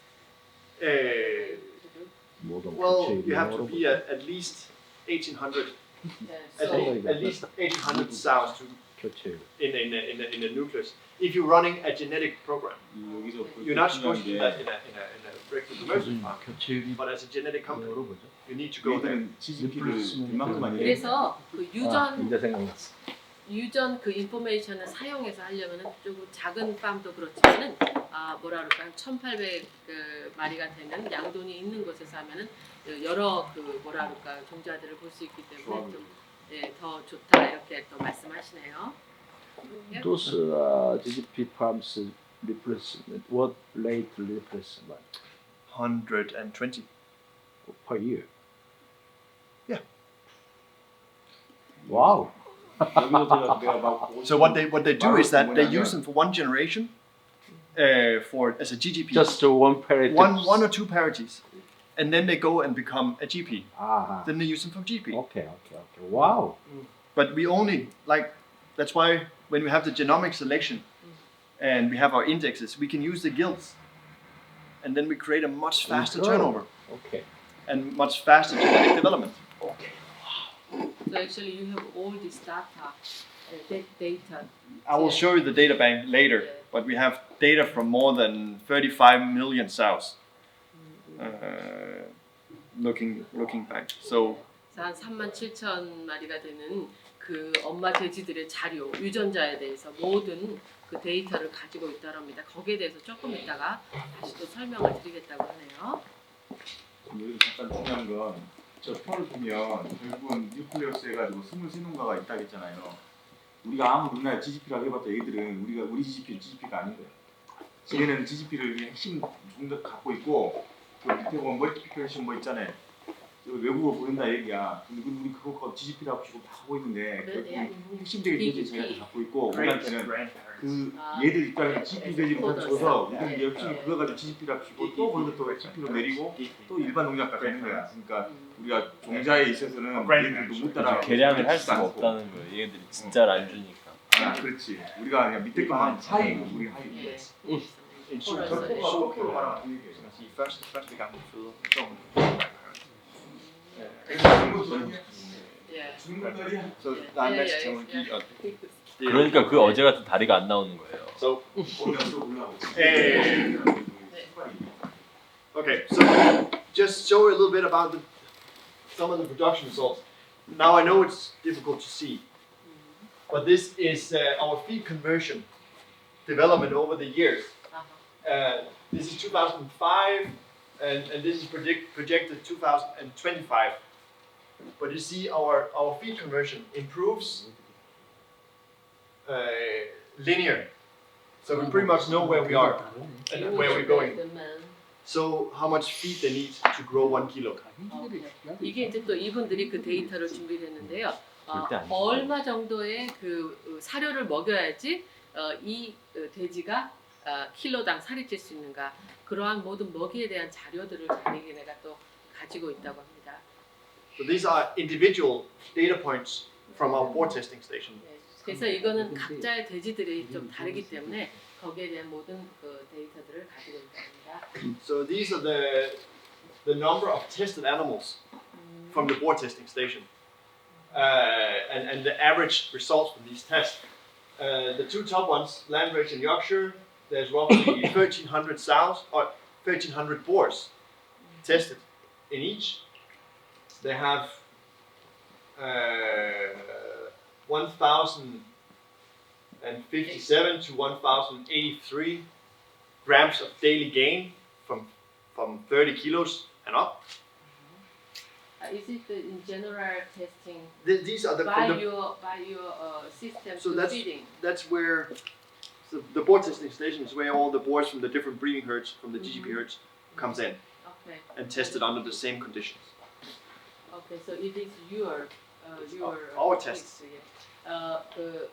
Well, you have to be at least 1,800. At least 1,800 sows in a nucleus. If you're running a genetic program, you're not supposed to do that in a regular commercial farm. But as a genetic company, you need to go there. 그래서 그 유전 그 인포메이션을 사용해서 하려면은 조금 작은 팜도 그렇지만은 뭐라 그럴까요? 1,800 마리가 되는 양돈이 있는 곳에서 하면은 여러 그 뭐라 그럴까요? 종자들을 볼 수 있기 때문에 좀 더 좋다 이렇게 또 말씀하시네요. Those GGP farms replacement, what rate replacement 120. per year? Yeah. Wow. So what they do is that they use them for one generation, for as a GGP. Just one parity. one or two parities, and then they go and become a GP. Ah. Then they use them for GP. Okay. Wow. But we only that's why when we have the genomic selection and we have our indexes, we can use the guilds, and then we create a much faster turnover Okay. and much faster genetic development. Okay. So actually you have all this data, data. I will show you the data bank later, Yeah. but we have data from more than 35 million sows. Looking back. So 한 37,000마리가 되는 그 엄마 돼지들의 자료, 유전자에 대해서 모든 그 데이터를 가지고 있다고 합니다. 거기에 대해서 조금 이따가 다시 또 설명을 드리겠다고 하네요. 여기서 잠깐 중요한 건 저 표를 보면 결국은 뉴클레오스 해가지고 23농가가 있다고 했잖아요. 우리가 아무리 우리나라 GGP라고 해봤자 얘들은 우리 GGP가 아닌 거예요. 얘는 GGP를 핵심 종들 갖고 있고 그 밑에 보면 멀티피케이션 뭐 있잖아요. 외국어 보낸다 얘기야. 근데 우리 그거 GGP라고 지금 다 하고 있는데 핵심적인 돼지 제가 갖고 있고 우리한테는 그 얘들 입장에서 GGP 돼지를 다 줘서 우리는 열심히 그거 가지고 GGP라고 치고 또 거기서 또 GGP로 내리고 또 일반 농장까지 하는 거야. 그러니까 우리가 종자에 있어서는 얘들도 못 따라 계량을 할 수가 없다는 거예요. 얘네들이 진짜를 안 주니까. 아, 그렇지. 우리가 그냥 밑에 것만 하이고 우리 하이고. første gang vi føder, så der er en masse teknologi og 그러니까 그 어제 같은 다리가 안 나오는 거예요. So, okay, so just show you a little bit about some of the production results. Now I know it's difficult to see, but this is our feed conversion development over the years. This is 2005, and this is projected 2025. But you see our feed conversion improves linear. So we pretty much know where we are and where we're going. So how much feed they need to grow 1 kilo. 이게 이제 또 이분들이 그 데이터를 준비했는데요. 얼마 정도의 그 사료를 먹여야지 이 돼지가 킬로당 살이 찔 수 있는가, 그러한 모든 먹이에 대한 자료들을 자기네가 또 가지고 있다고 합니다. So these are individual data points from our board testing station. 그래서 이거는 각자의 돼지들이 좀 다르기 때문에 거기에 대한 모든 그 데이터들을 가지고 있다고 합니다. So these are the number of tested animals from the board testing station, and the average results from these tests. The two top ones, Danbred and Yorkshire, there's roughly 1,300 sows or 1,300 boars tested in each. They have 1,057 to 1,083 grams of daily gain from 30 kilos and up. Is it in general testing These are by your system so to feeding? that's where the board testing station is where all the boars from the different breeding herds from the GGP herds comes in and tested under the same conditions. Okay, so it is your our tests. 그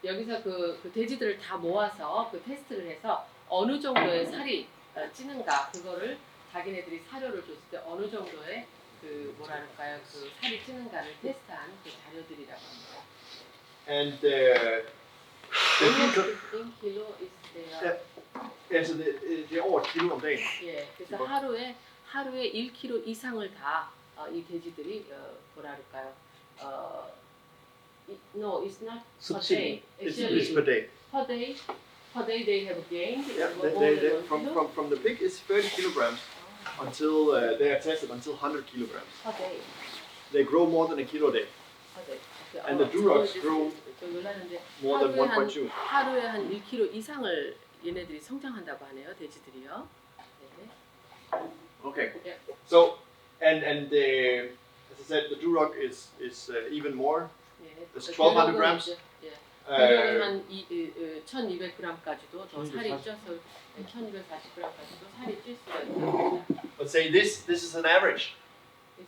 여기서 그 돼지들을 다 모아서 그 테스트를 해서 어느 정도의 살이 찌는가, 그거를 자기네들이 사료를 줬을 때 어느 정도의 그 뭐랄까요, 그 살이 찌는가를 테스트한 그 자료들이라고 합니다. And the in kilo is there. so they're over a kilo a day. 예, 그래서 하루에 1kg 이상을 다 이 돼지들이 뭐랄까요, no, it's not per day. Actually, It's per day. Per day they have gained. Yeah, more than from the pig is 30 kilograms until they are tested until 100 kilograms. per day. They grow more than a kilo a day. Per day. Okay. And the Durocs grow 놀랐는데 more than 1.2. 하루에 한 1kg 이상을 얘네들이 성장한다고 하네요. 돼지들이요. 네. Okay. Yeah. So and as I said, the Duroc is even more. 예. It's 1,200 grams. 예. Uh, 대략은 한 1,200g까지도 더 살이 쪄서 1,240g까지도 살이 찔 수가 있습니다. let's say this is an average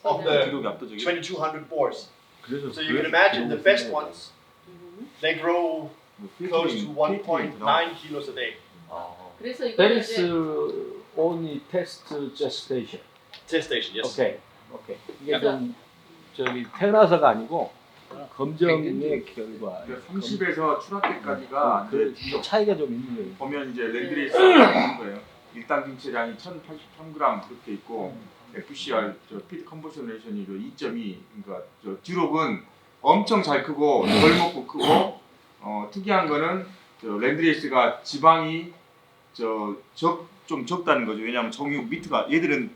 of 기록이 the 압도적이에요. 2,200 boars. 그래서 So you can imagine the best ones, 음. they grow close to 1.9 kilos a day. 그래서 That 이거는 is 이제 only test gestation. Test station, yes. 오케이. 이게 좀 저기 태어나서가 아니고 검정의 결과. 30에서 출하 때까지가 그 차이가 좀 있는 거예요. 보면 이제 랜드레이스가 있는 거예요. 일당 김체량이 1,083g 그렇게 있고 FCR 저 피드 컨버션 레이션이 2.2. 그러니까 저 듀록은 엄청 잘 크고 덜 먹고 크고 특이한 거는 저 랜드레이스가 지방이 좀 적다는 거죠. 왜냐하면 정육 미트가 얘들은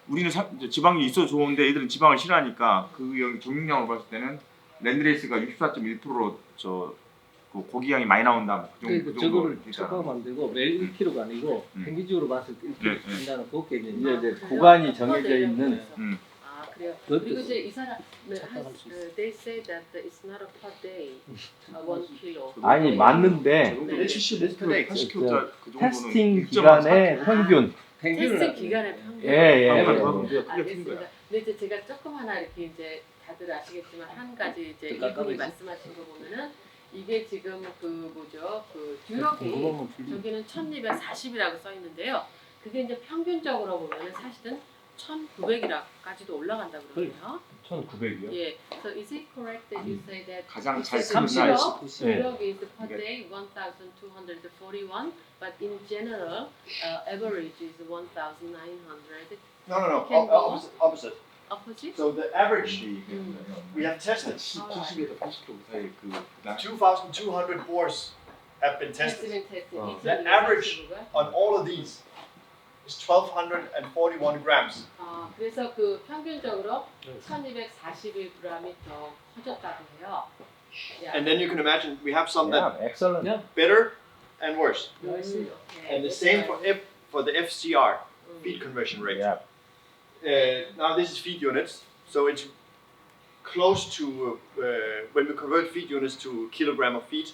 우리는 지방이 있어 좋은데 얘들은 지방을 싫어하니까 그 정육량으로 봤을 때는 랜드레이스가 64.1%로 그 고기 양이 많이 나온다. 그 저거를 척하면 안 되고 매일 1kg가 아니고 평균적으로 봤을 때 1kg 된다는 그 개념이 이제 구간이 정해져 있는. 아 그래요. 그것도 그리고 이제 이 사람 착각할 수 있어요. they say that it's not a per day, 1 kilo. 아니 맞는데 75kg, 80kg 그 정도는 테스팅 기간의 평균. 테스트 기간의 평균. 예. 알겠습니다. 근데 이제 제가 조금 하나 이렇게 이제 다들 아시겠지만 한 가지 이제 이분이 말씀하신 거 보면은 이게 지금 그 뭐죠 그 듀럭이 저기는 1240이라고 써 있는데요. 그게 이제 평균적으로 보면은 사실은 1900이라까지도 올라간다 그러네요. 1900이요? 예. So is it correct that you say that 가장 잘 it's 크는 날 듀럭 is per day 1,241, but in general average is 1,900. No. Can go. Opposite. Opposite? So the average we have tested. 70에서 80kg 사이 그 2,200 boars have been tested. The average on all of these is 1,241 grams. 아, 그래서 그 평균적으로 1,241g이 더 커졌다고 해요. And then you can imagine we have some that excellent. better and worse. Okay. And the same for the FCR, feed conversion rate. Yeah. Now this is feed units, so it's close to when we convert feed units to kilogram of feed,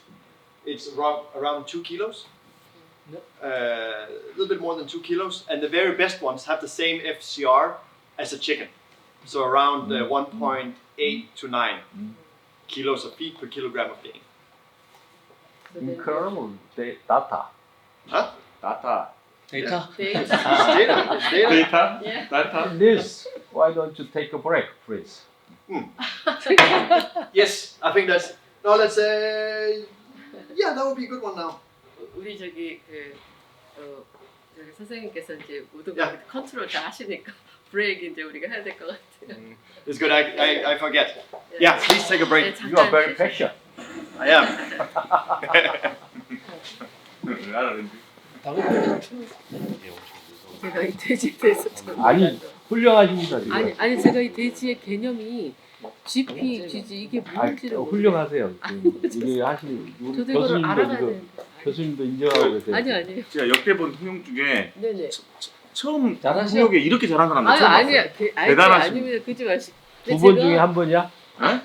it's around 2 kilos. A little bit more than 2 kilos, and the very best ones have the same FCR as a chicken, so around 1.8 to 9 kilos of feed per kilogram of gain. Incredible data. Huh? 나타 데이터. It's data. It's data. 데이터? Yeah. 나타? Liz, why don't you take a break, please? Yes, I think that's. No, let's say. Yeah, that would be a good one now. 우리 저기 저기 선생님께서 이제 모든 야. 걸 컨트롤 다 하시니까 브레이크 이제 우리가 해야 될 것 같아요. It's good. I forget. Yeah, please take a break. You are very patient. I am. 알았는데. 제가 이 돼지에 대해서 참 아니 훌륭하십니다 지금. 아니 제가 이 돼지의 개념이 GP, GG 이게 뭔지를 훌륭하세요. 이게 하시는 저도 이거를 알아가야 되는데. 교수님도 인정하고 계세요. 아니에요. 제가 역대 본 통역 중에 네네. 처음 잘하시죠? 통역에 이렇게 잘한 사람 처음 봤어요. 아니야. 대단하십니다. 아닙니다. 그지 마시. 두 번 중에 한 번이야? 아니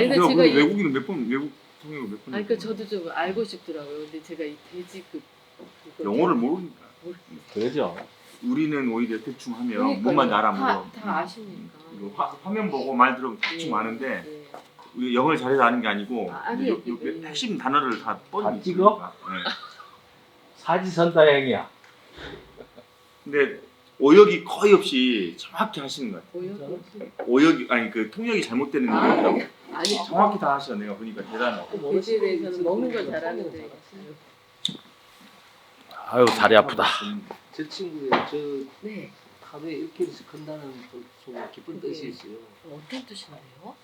근데 내가 제가 그 이- 외국인은 외국 통역을 몇 번. 아니 그 저도 좀 알고 싶더라고요. 근데 제가 이 돼지 그거 영어를 모르니까. 그러죠. 우리는 오히려 대충 하면 그러니까요. 뭔만 알아보고 다 아시니까. 화면 보고 말 들으면 대충 아는데 네. 우리 영어를 잘해서 아는 게 아니고 아니에요. 핵심 단어를 다 뻔히 다 찍어? 있으니까. 네. 사지선다형이야. 근데 오역이 거의 없이 정확히 하시는 거예요. 뭐요? 오역이 아니 그 통역이 잘못되는 게 아니라고 아니 정확히 다 하셔. 내가 보니까 대단하고. 돼지에 대해서는 먹는 걸 잘하는데. 아유 다리 아프다. 저 친구의 저 네. 하루에 1kg씩 큰다는 속에 깊은 뜻이 있어요. 어떤 뜻인데요?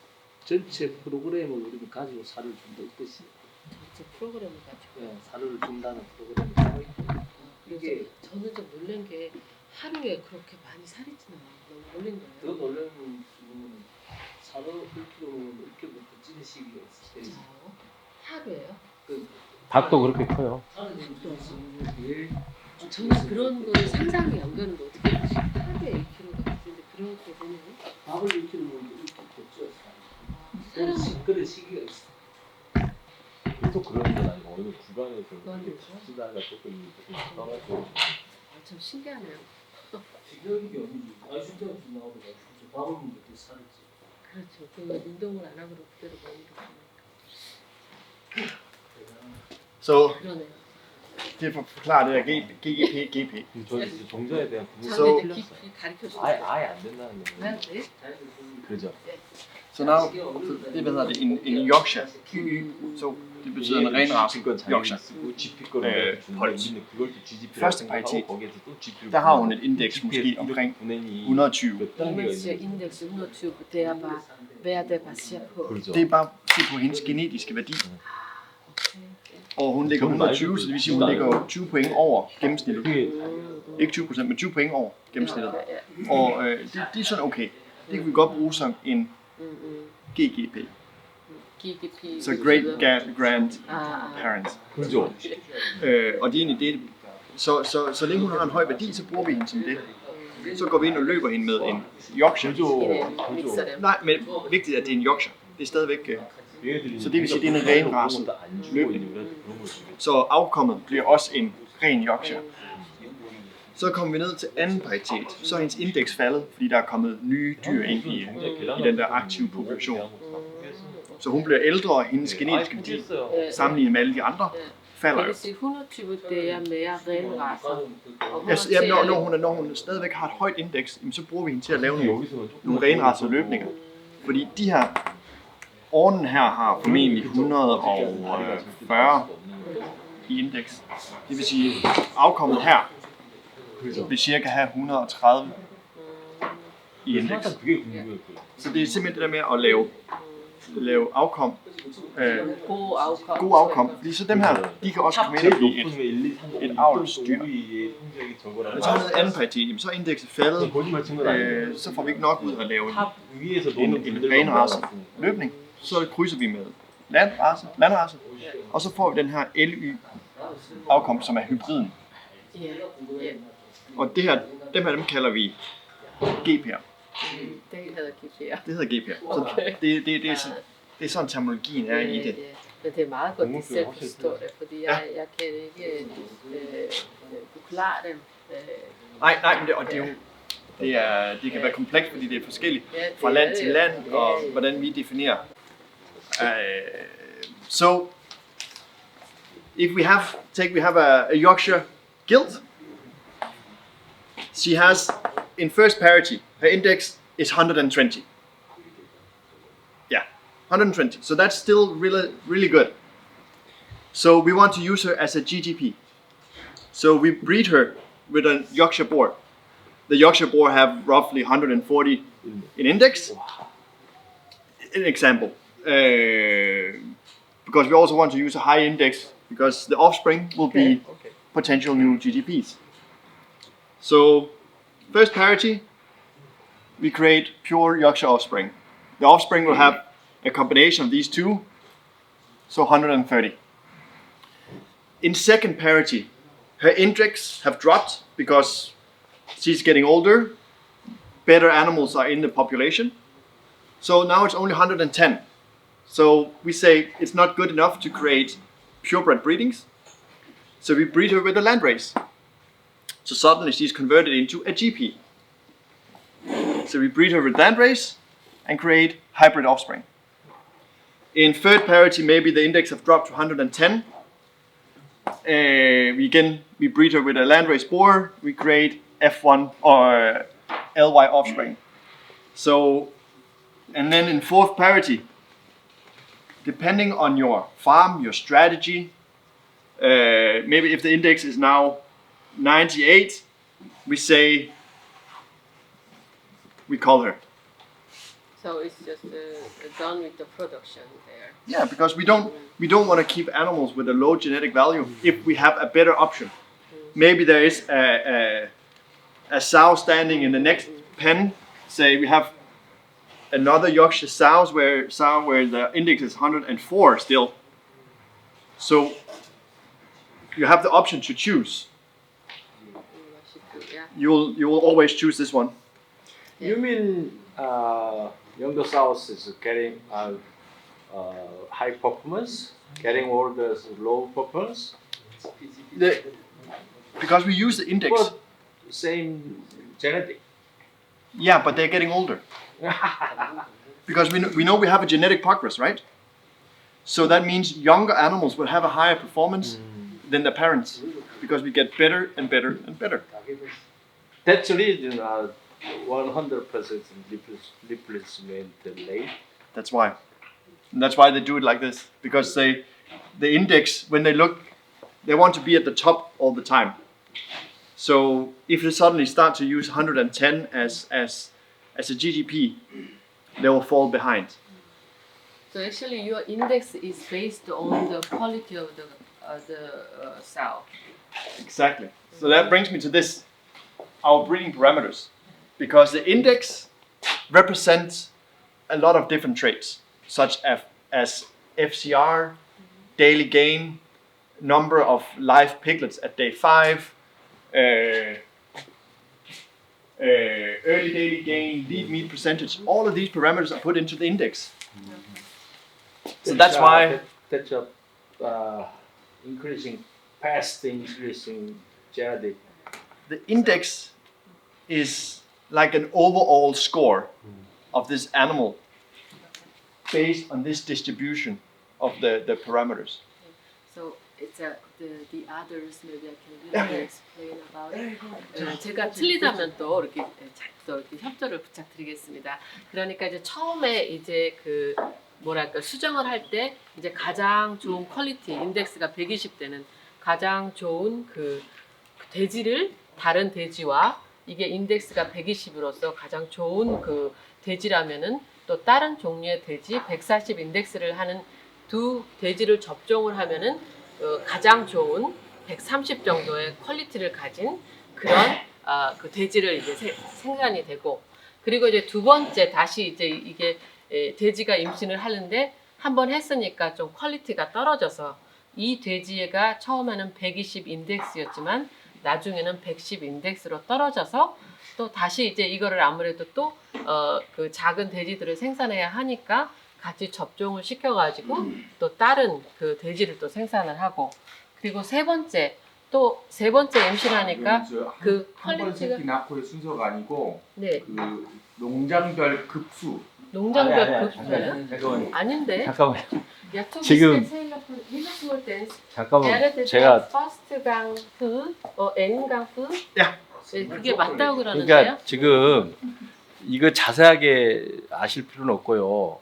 전체 프로그램을 우리가 가지고 살을 준다 이 뜻이에요. 전체 프로그램을 가지고. 네, 살을 준다는 프로그램이 따로 있고 이게 저는 좀 놀란 게 하루에 그렇게 많이 살이 찌나 너무 놀란 더 거예요. 놀라는 부분은 살을 이렇게부터 찌는 시기가 있어요. 하루에요? 닭도 그렇게 커요. 저는 그런 거 상상이 안 가는 거 어떻게 하루에 1kg가 되는데 그런 거 보면 밥을 1kg 이렇게 쪄서 그런 시기가 있어. 계속 그러는 건 아니고 어느 구간에서 구간에서? 치다가 조금 떠가지고. 참 신기하네요. 지겨운 게 아니지. 진짜 나오더라. 밥을 먹는데 또 살았지. 그렇죠. 그 운동을 안 하고 그대로 먹는 거 So 그러네요. det er for at forklare det der GP. 저 이제 종자에 대한 구분이 So- 자기들 깊이 가르쳐 주세요. 아예 안 된다는 얘기예요. 네. 그죠? So now, det hvad hedder det, en Yorkshire. So det betyder en ren race. 건 자기 Yorkshire. 쓰고 GP 거를 hold. 주는 그걸 또 GP라고 Første 생각하고 paritet. 거기에서 또 GP를 Der har hun et indeks måske omkring 120. 몇 단계가 이미지 있는지 인덱스 120 det er bare hvad det er baseret på. 그렇죠. Det er bare se på hendes genetiske værdi. Og hun ligger 120, så det vil sige, hun ligger jo 20 point over gennemsnittet. 그게 Ikke 20%, men 20 point over gennemsnittet. Og det er sådan okay. Det kan vi godt bruge som en GGP. GDP. Så Great Grandparents. 그죠? Og det er egentlig det. Så længe hun har en høj værdi, så bruger vi hende som det. Så går vi ind og løber hende med en Yorkshire. 믹서 dem. Nej, men vigtigt er, at det er en Yorkshire. Det er stadigvæk... Så det vil sige, det er en ren race løbning. Så afkommet bliver også en ren Yorkshire. Så kommer vi ned til anden paritet. Så er hendes indeks faldet, fordi der er kommet nye dyr ind i den der aktive population. Så hun bliver ældre, og hendes genetiske værdi sammenlignet med alle de andre falder Det jo. vil sige 120 det er mere ren racer. Og Når hun stadigvæk har et højt indeks, så bruger vi hende til at lave nogle renracede løbninger. Fordi de her Ornen her har formentlig 140 i indeks. Det vil sige, afkommet her vil cirka have 130 i indeks. Så det er simpelthen det der med at lave afkom. God afkom. Fordi så dem her, de kan også komme ind og blive et avlsdyr. Men så har vi anden paritet, så er indekset faldet. Så får vi ikke nok ud at lave en renrace løbning. Så krydser vi med landrace, og så får vi den her LY-afkom, som er hybriden. Og dem kalder vi GP'er. Det hedder GPR. Det hedder GP'er. Så det er sådan terminologien er i det. Men det er meget godt, de selv forstår det, fordi jeg kan ikke forklare dem. Nej, men det kan være komplekst, fordi det er forskelligt fra land til land, og hvordan vi definerer. So, if we have a Yorkshire gilt. She has, in first parity, her index is 120. Yeah, 120. So that's still really, really good. So we want to use her as a GGP. So we breed her with a Yorkshire boar. The Yorkshire boar have roughly 140 in index. An example. Because we also want to use a high index because the offspring will be potential new GGPs. So, first parity, we create pure Yorkshire offspring. The offspring will have a combination of these two, so 130. In second parity, her index have dropped because she's getting older, better animals are in the population, so now it's only 110. So we say it's not good enough to create purebred breedings, so we breed her with a landrace. So suddenly she's converted into a GP. So we breed her with landrace and create hybrid offspring. In third parity, maybe the index have dropped to 110. We breed her with a landrace boar. We create F1 or LY offspring. So, and then in fourth parity, depending on your farm, your strategy, maybe if the index is now 98, we call her. So it's just done with the production there. Yeah, because we don't want to keep animals with a low genetic value if we have a better option. Maybe there is a sow standing in the next pen. Say we have another Yorkshire sow where the index is 104 still. So you have the option to choose. You will always choose this one. You mean younger South is getting high performance, getting older is low performance? Because we use the index. Well, same genetic. Yeah, but they're getting older. Because we know we have a genetic progress, right? So that means younger animals will have a higher performance than their parents, because we get better and better and better. That's the reason 100% replacement rate. That's why. And that's why they do it like this, because the index, when they look, they want to be at the top all the time. So if they suddenly start to use 110 as a GDP, they will fall behind. So actually, your index is based on the quality of the sow. Exactly. So that brings me to this, our breeding parameters, because the index represents a lot of different traits, such as FCR, daily gain, number of live piglets at day 5, early daily gain, lead meat percentage. All of these parameters are put into the index. So that's why that's increasing past increasing genetic. the index is like an overall score of this animal based on this distribution of the parameters. So it's the others maybe I can really explain about it. 제가 틀리다면 또 이렇게 협조를 부탁드리겠습니다. 그러니까 이제 처음에 이제 그 뭐랄까 수정을 할 때 이제 가장 좋은 퀄리티 인덱스가 120대는 가장 좋은 그 돼지를 다른 돼지와 이게 인덱스가 120으로서 가장 좋은 그 돼지라면은 또 다른 종류의 돼지 140 인덱스를 하는 두 돼지를 접종을 하면은 가장 좋은 130 정도의 퀄리티를 가진 그런 그 돼지를 이제 생산이 되고, 그리고 이제 두 번째 다시 이제 이게 돼지가 임신을 하는데 한 번 했으니까 좀 퀄리티가 떨어져서 이 돼지가 처음에는 120 인덱스였지만 나중에는 110 인덱스로 떨어져서 또 다시 이제 이거를 아무래도 또 그 작은 돼지들을 생산해야 하니까 같이 접종을 시켜가지고 또 다른 그 돼지를 또 생산을 하고, 그리고 세 번째 임신하니까 그 한번 퀄리티가 새끼 낳고의 순서가 아니고 네 그 농장별 급수. 농장별 급수예요? 아닌데. 잠깐만요. 지금 잠깐만 제가 퍼스트강 푸, N강 푸, 야. 그게 맞다고 그러는데요. 그러니까 지금 이거 자세하게 아실 필요는 없고요.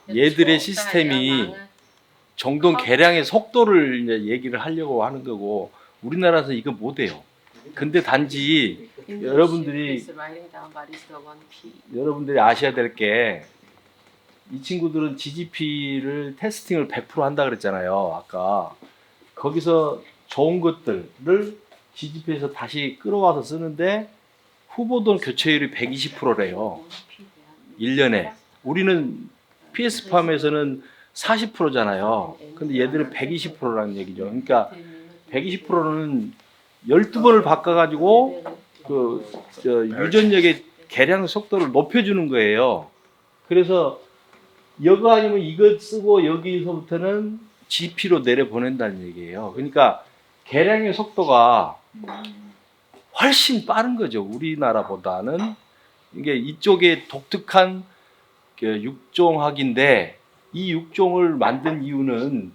얘들의 시스템이 정동 개량의 속도를 이제 얘기를 하려고 하는 거고, 우리나라에서 이거 못해요. 근데 단지 여러분들이 아셔야 될 게, 이 친구들은 GGP를 테스팅을 100% 한다 그랬잖아요. 아까 거기서 좋은 것들을 GGP에서 다시 끌어와서 쓰는데 후보도 교체율이 120%래요. 1년에. 우리는 PS팜에서는 40%잖아요. 근데 얘들은 120%라는 얘기죠. 그러니까 120%는 12번을 바꿔가지고 그 유전력의 개량 속도를 높여주는 거예요. 그래서 이거 아니면 이거 쓰고 여기서부터는 GP로 내려보낸다는 얘기예요. 그러니까 개량의 속도가 훨씬 빠른 거죠. 우리나라보다는. 이게 이쪽에 독특한 육종학인데, 이 육종을 만든 이유는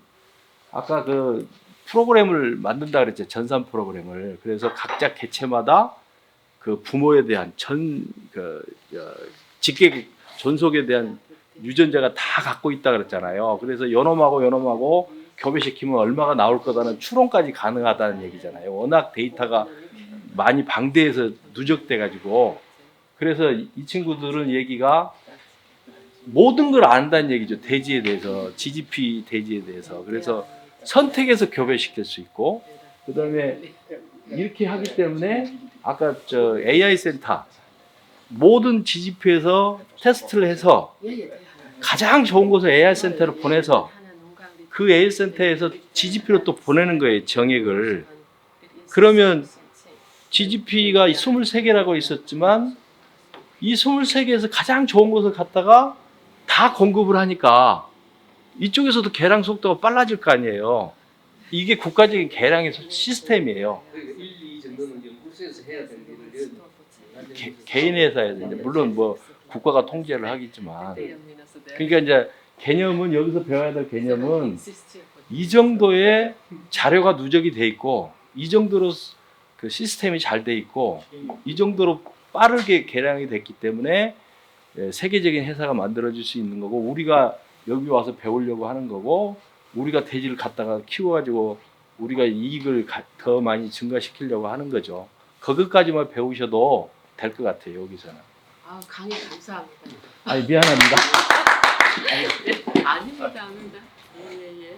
아까 그 프로그램을 만든다 그랬죠. 전산 프로그램을. 그래서 각자 개체마다 그 부모에 대한 직계 존속에 대한 유전자가 다 갖고 있다 그랬잖아요. 그래서 요놈하고 교배시키면 얼마가 나올 거다는 추론까지 가능하다는 얘기잖아요. 워낙 데이터가 많이 방대해서 누적돼 가지고. 그래서 이 친구들은 얘기가 모든 걸 안다는 얘기죠. 돼지에 대해서, GGP 돼지에 대해서. 그래서 선택해서 교배시킬 수 있고, 그 다음에 이렇게 하기 때문에 아까 AI 센터, 모든 GGP에서 테스트를 해서 가장 좋은 곳을 AI 센터로 보내서 그 AI 센터에서 GGP로 또 보내는 거예요, 정액을. 그러면 GGP가 23개라고 있었지만 이 23개에서 가장 좋은 곳을 갖다가 다 공급을 하니까 이쪽에서도 개량 속도가 빨라질 거 아니에요. 이게 국가적인 개량의 시스템이에요. 1, 2 정도는 연구소에서 해야 될 일을 개인 회사에서 이제 물론 뭐 국가가 통제를 하겠지만, 그러니까 이제 개념은 여기서 배워야 될 개념은 이 정도의 자료가 누적이 돼 있고 이 정도로 그 시스템이 잘 돼 있고 이 정도로 빠르게 개량이 됐기 때문에 세계적인 회사가 만들어질 수 있는 거고, 우리가 여기 와서 배우려고 하는 거고, 우리가 돼지를 갖다가 키워가지고 우리가 이익을 더 많이 증가시키려고 하는 거죠. 그것까지만 배우셔도 될 것 같아요, 여기서는. 아, 강의 감사합니다. 아니, 미안합니다. 아닙니다, 아닙니다. 예.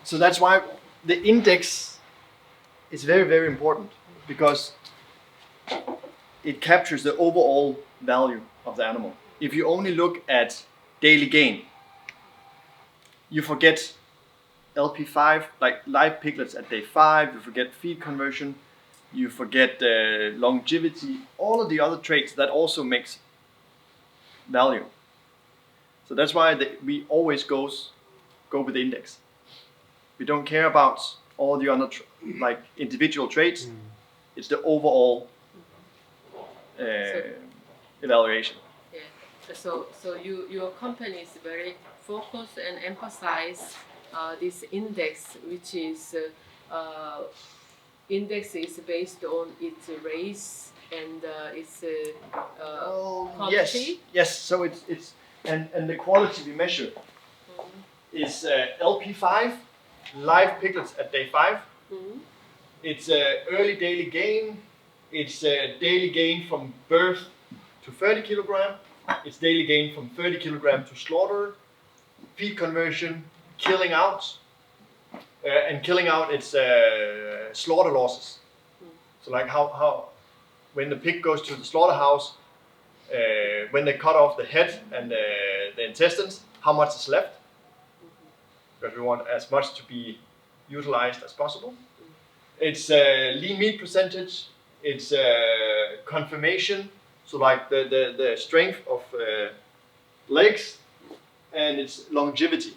So that's why the index is very, very important, because it captures the overall value of the animal. If you only look at daily gain, you forget LP5, like live piglets at day 5, you forget feed conversion, you forget longevity, all of the other traits that also makes value. So that's why we always go with the index. We don't care about all the other like individual traits. It's the overall evaluation. Yeah. So your company is very focused and emphasize this index, which is index is based on its race and its quality. Yes. So it's and the quality we measure is LP5, live piglets at day 5. It's early daily gain. It's daily gain from birth to 30 kilogram. It's daily gain from 30 kilogram to slaughter. Feed conversion, killing out, and killing out it's slaughter losses. So like how when the pig goes to the slaughterhouse, when they cut off the head and the intestines, how much is left? Because we want as much to be utilized as possible. It's lean meat percentage. It's confirmation. So like the strength of legs, and its longevity.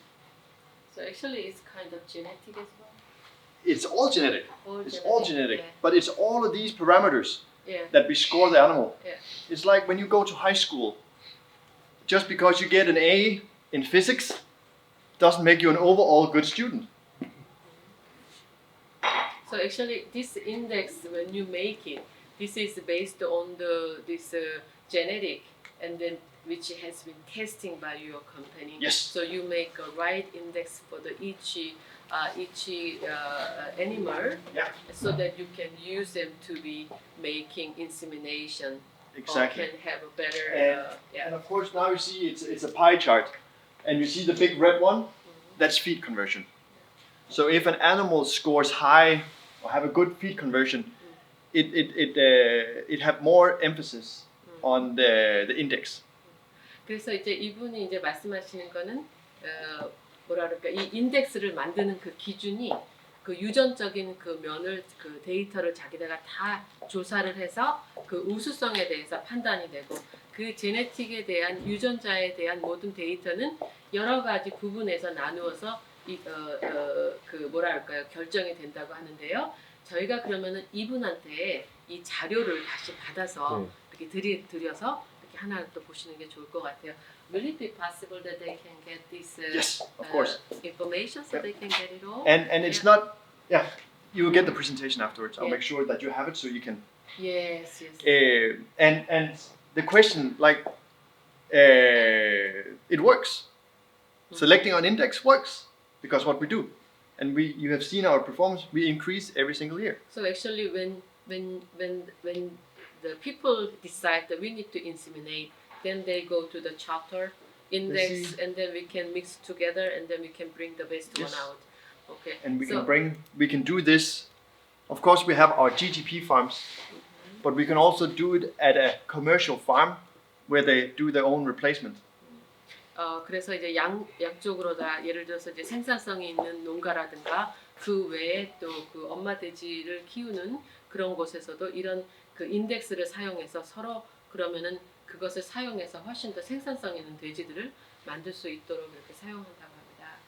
So actually, it's kind of genetic as well. It's all genetic. It's all genetic. Yeah. But it's all of these parameters Yeah. that we score the animal. Yeah. It's like when you go to high school. Just because you get an A in physics doesn't make you an overall good student. So actually, this index, when you make it, this is based on this genetic, and then which has been testing by your company. Yes. So you make a right index for the each animal, Yeah. so that you can use them to be making insemination. Exactly. Or can have a better. And of course now you see it's a pie chart, and you see the big red one. That's feed conversion. So if an animal scores high or have a good feed conversion, it have more emphasis on the index. 그래서 이제 이분이 이제 말씀하시는 거는 뭐라 그럴까, 이 인덱스를 만드는 그 기준이 그 유전적인 그 면을, 그 데이터를 자기네가 다 조사를 해서 그 우수성에 대해서 판단이 되고, 그 제네틱에 대한 유전자에 대한 모든 데이터는 여러 가지 부분에서 나누어서 그 뭐라 할까요, 결정이 된다고 하는데요. 저희가 그러면은 이분한테 이 자료를 다시 받아서 이렇게 드려서 이렇게 하나 또 보시는 게 좋을 것 같아요. Will it be possible that they can get this Yes, of course. information so they can get it all? And it's not, yeah, you will get the presentation afterwards. I'll Yeah. make sure that you have it so you can. Yes. And the question, like, it works. Selecting an index works because what we do, and you have seen our performance. We increase every single year. So actually, when the people decide that we need to inseminate, then they go to the charter index, and then we can mix together, and then we can bring the best Yes. one out. Okay. And we So- can do this Of course, we have our GGP farms, but we can also do it at a commercial farm where they do their own replacement. 그래서 이제 양쪽으로 다 예를 들어서 이제 생산성이 있는 농가라든가 그 외에 또 그 엄마 돼지를 키우는 그런 곳에서도 이런 그 인덱스를 사용해서 서로 그러면은 그것을 사용해서 훨씬 더 생산성 있는 돼지들을 만들 수 있도록 이렇게 사용한다고 합니다.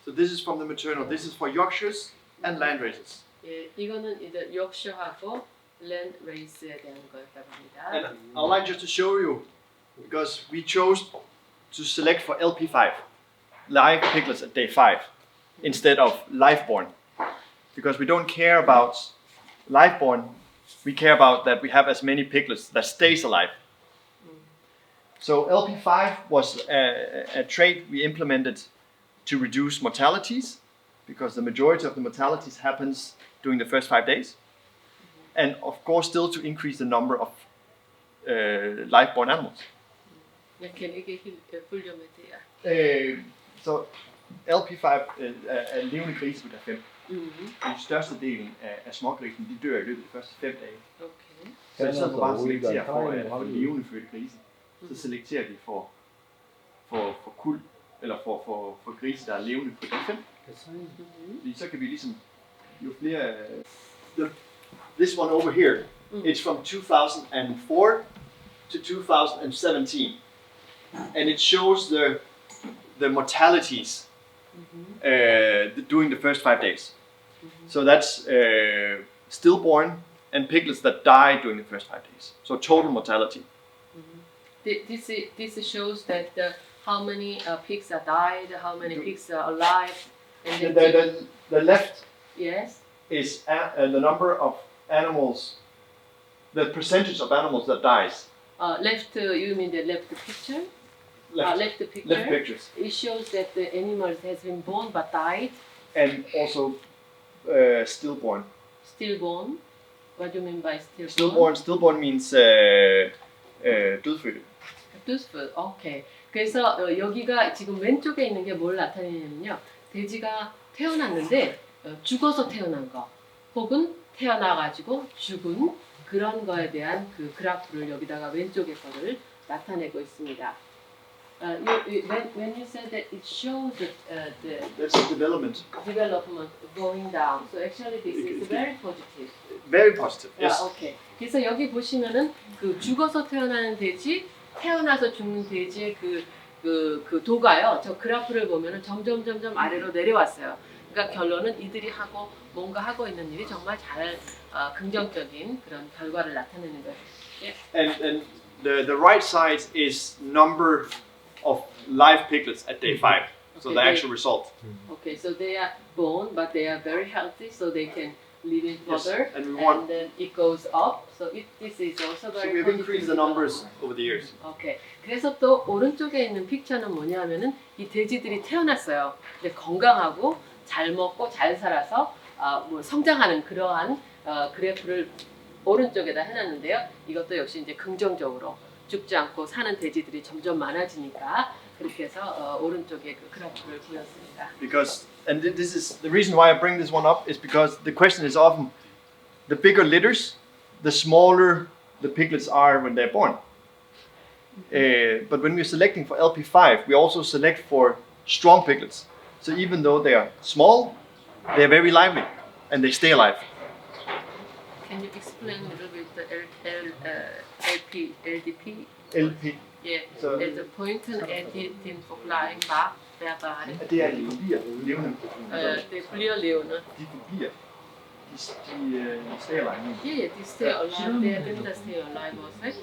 So this is from the maternal. This is for Yorkshires and land races. 예, 이거는 이제 욕셔하고 랜드 레이스에 대한 거였다고 합니다. And I'd like just to show you, because we chose to select for LP5, live piglets at day 5, instead of live-born, because we don't care about live-born. We care about that we have as many piglets that stays alive. So LP5 was a trait we implemented to reduce mortalities, because the majority of the mortalities happens during the first 5 days, and of course still to increase the number of live-born animals. Så LP5 er levende grise på dag 5. Størstedelen af smågrisen, de dør i løbet af de første 5 dage. Okay. Så i stedet for bare at selektere for levende fødte grise, så selekterer vi for kuld, eller for grise, der er levende på dag 5. Fordi så kan vi ligesom, jo flere... This one over here, it's from 2004 to 2017. And it shows the mortalities during the first 5 days. So that's stillborn and piglets that die during the first 5 days. So total mortality. This shows that how many pigs are died, how many pigs are alive. And the left yes. is the number of animals, the percentage of animals that dies. Left, you mean the left picture? Left picture. Left pictures. It shows that the animal has been born but died. And also stillborn. Stillborn. What do you mean by stillborn? Stillborn means dødfødte. dødfødt. 오케이. 그래서 여기가 지금 왼쪽에 있는 게 뭘 나타내냐면요. 돼지가 태어났는데 죽어서 태어난 거, 혹은 태어나가지고 죽은 그런 거에 대한 그 그래프를 여기다가 왼쪽에 거를 나타내고 있습니다. When you said that it shows that's the development going down, so actually this is very positive. Very positive. Yes. 오케이. 그래서 여기 보시면은 그 죽어서 태어나는 돼지, 태어나서 죽는 돼지의 그 도가요. 저 그래프를 보면은 점점 아래로 내려왔어요. 그러니까 결론은 이들이 뭔가 하고 있는 일이 정말 잘 긍정적인 그런 결과를 나타내는 거예요. Yeah. And the right side is number of live piglets at day 5. So the actual result. Okay, so they are born, but they are very healthy, so they can live in further. Yes, and we want. And then it goes up. So this is also very. So we've increased the numbers over the years. Okay. 그래서 또 오른쪽에 있는 픽처는 뭐냐면은 이 돼지들이 태어났어요. 근데 건강하고 잘 먹고 잘 살아서 뭐 성장하는 그러한 그래프를 오른쪽에다 해놨는데요. 이것도 역시 이제 긍정적으로 죽지 않고 사는 돼지들이 점점 많아지니까 그렇게 해서 오른쪽에 그 그래프를 보였습니다. Because, and this is the reason why I bring this one up, is because the question is often the bigger litters, the smaller the piglets are when they're born. But when we're selecting for LP5, we also select for strong piglets. So even though they are small, they're very lively and they stay alive. Can you explain a little bit the LDP? LP. Yeah, So, the point and din forklaring var, hvad var det? Det er de forbliver levende. Det bliver levende. De forbliver. De stay alive. Ja, de stay alive. Det er dem, der stay alive også, ikke?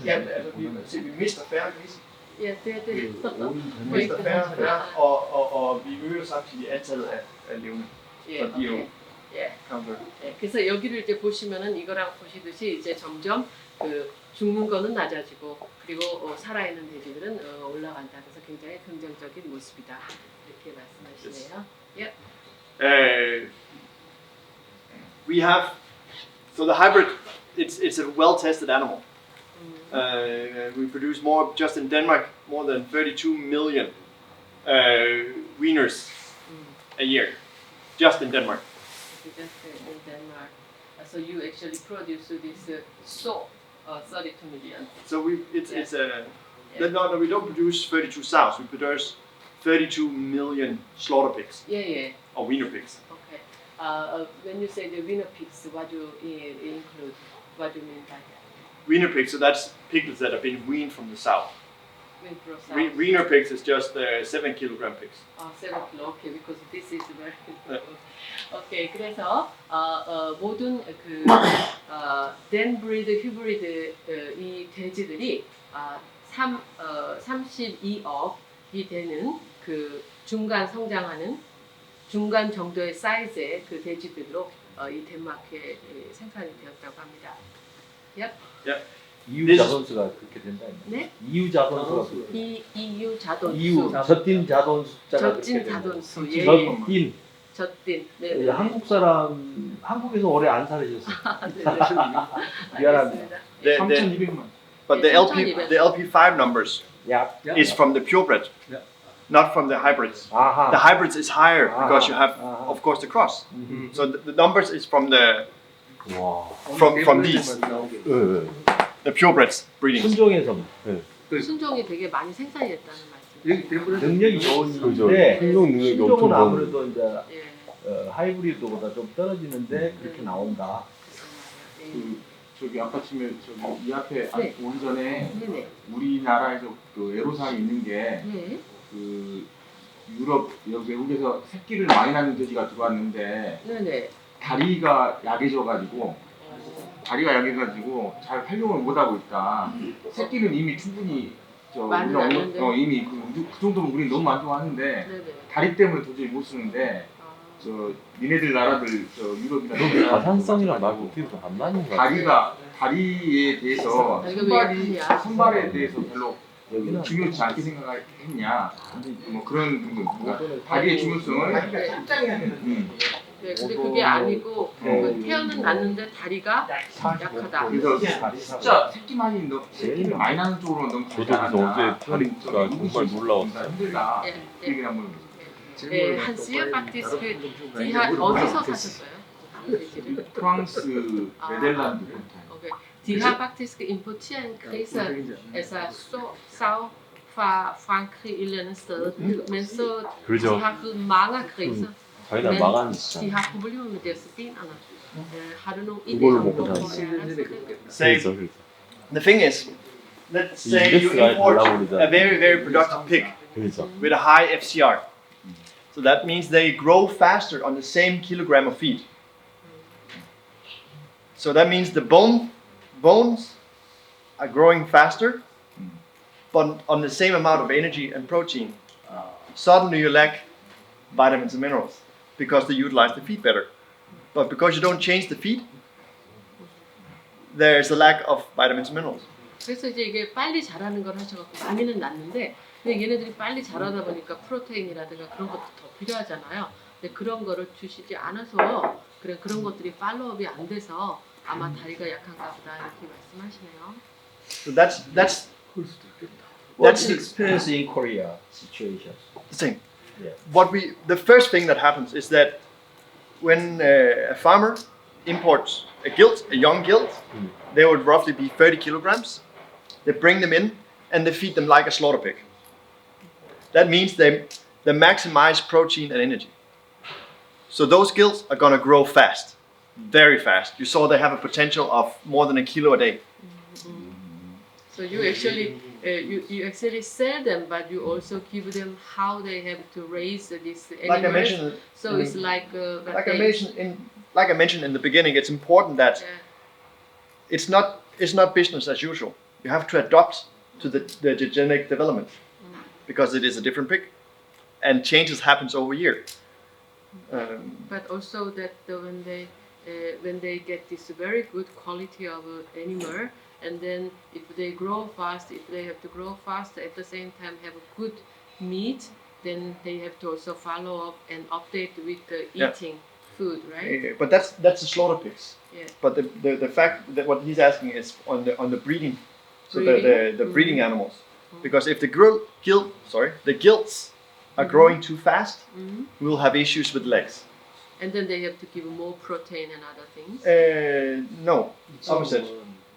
Ja, altså vi mister færre grise. Ja, det er det. Vi mister færre, og vi øger samtidig antallet af levende. 예, Så de er jo 예. counter. 예, 그래서 여기를 이제 보시면은 이거랑 보시듯이 이제 점점 그 죽는 거는 낮아지고 그리고 살아있는 돼지들은 올라간다. 그래서 굉장히 긍정적인 모습이다. 이렇게 말씀하시네요. Yes. We have, so the hybrid, it's a well-tested animal. We produce just in Denmark, more than 32 million wieners a year, just in Denmark. just in Denmark. So you actually produce this so 32 million. So it's Yeah. no, we don't produce 32 sows. We produce 32 million slaughter pigs Yeah. or wiener pigs. Okay. When you say the wiener pigs, what do you include? What do you mean by that? Wiener pigs, so that's piglets that have been weaned from the sow. Wiener pigs is just 7 kilogram pigs. 7 kilo. Okay, because this is very important. Okay, 그래서 모든 그 댄브리드 휴브리드 이 돼지들이 32억이 되는 그 중간 성장하는 중간 정도의 사이즈의 그 돼지들로 이 덴마크에 생산이 되었다고 합니다. 이유 자돈수가 그렇게 된다. 네? 이유 자돈수가 이유 자돈수. 이유 젖딘 자돈 숫자가 젖진 자돈수. 예. 젖딘. 젖딘. 네. 한국 사람 한국에서 오래 안 살으셨어요. 미안합니다. 3,200만. But the LP5 numbers is from the purebred, not from the hybrids. 아하. The hybrids is higher because you have, of course, the cross. So the numbers is from the from these, the purebreds breeding. 순종에서 순종이 되게 많이 생산이 됐다는 말씀. 여기 덴브레드 능력이 좋은데 순종 능력이 엄청 순종은 좋은. 아무래도 이제 예. 하이브리드보다 좀 떨어지는데 그렇게 나온다. 저기 아까 치면 저기 이 앞에 네. 오기 전에 네네. 우리나라에서 그 애로사항이 있는 게 네. 그 유럽 외국에서 새끼를 많이 낳는 돼지가 들어왔는데 네네. 다리가 약해져가지고 잘 활용을 못하고 있다. 새끼는 이미 충분히 많이 낳는데? 이미 그 정도면 우리 너무 만족하는데 네네. 다리 때문에 도저히 못 쓰는데 니네들 나라들 유럽이나 가산성이랑 말고 어떻게 좀 안 맞는 거 같아. 다리에 대해서 다리가 왜 약하냐? 선발에 대해서 별로 중요치 않게 생각했냐 뭐 그런 부분. 다리의 중요성을 네, 근데 그게 아니고 그 태어는 낳는데 다리가 약하다. 그래서 숫자 새끼를 많이 낳는 쪽으로 너무 저도 그래서 어제 다리가 정말 놀라웠어요. 힘들다. 네. 그 얘기를 한번 네, 한스요 박티스크 디하 어디서 사셨어요? 프랑스 네덜란드 Okay. Die har faktisk importeret en grise, altså så fra Frankrig et eller andet sted. Men så 그죠. de har fået mange griser. 자기나 Men 망한 de 진짜. har problemer med deres benene. Har du nogle 그걸로 idéer om 먹고 hvorfor 다니지. det er Say, 그래서 the thing is, let's say you import a very, very productive pig 그래서 with a high FCR. So that means they grow faster on the same kilogram of feed. So that means the bones are growing faster, but on the same amount of energy and protein. Suddenly you lack vitamins and minerals because they utilize the feed better. But because you don't change the feed, there's a lack of vitamins and minerals. 그래서 이제 이게 빨리 자라는 걸 하셔갖고 많이는 낳는데 근데 얘네들이 빨리 자라다 보니까 프로테인이라든가 그런 것도 더 필요하잖아요. 근데 그런 거를 주시지 않아서 그런 것들이 팔로업이 안 돼서 아마 다리가 약한가 보다 이렇게 말씀하시네요. So that's What's the experience in Korea situation? the same. Yeah. The first thing that happens is that when a farmer imports a young gilt, they would roughly be 30 kilograms. They bring them in and they feed them like a slaughter pig. That means they maximize protein and energy. So those gilts are gonna grow fast, very fast. You saw they have a potential of more than 1 kilo a day. So you actually you actually sell them, but you also give them how they have to raise these animals. Like I mentioned, So it's like like I mentioned in the beginning, it's important that it's not business as usual. You have to adapt to the genetic development because it is a different pig, and changes happens over year. but also that when they get this very good quality of animal, and then if they grow fast, if they have to grow fast at the same time have a good meat, then they have to also follow up and update with the eating food, right? But that's the slaughter pigs. Yeah. But the fact that what he's asking is on the breeding, so the breeding animals, because if the gilts are growing too fast, we'll have issues with legs. And then they have to give more protein and other things. No, opposite.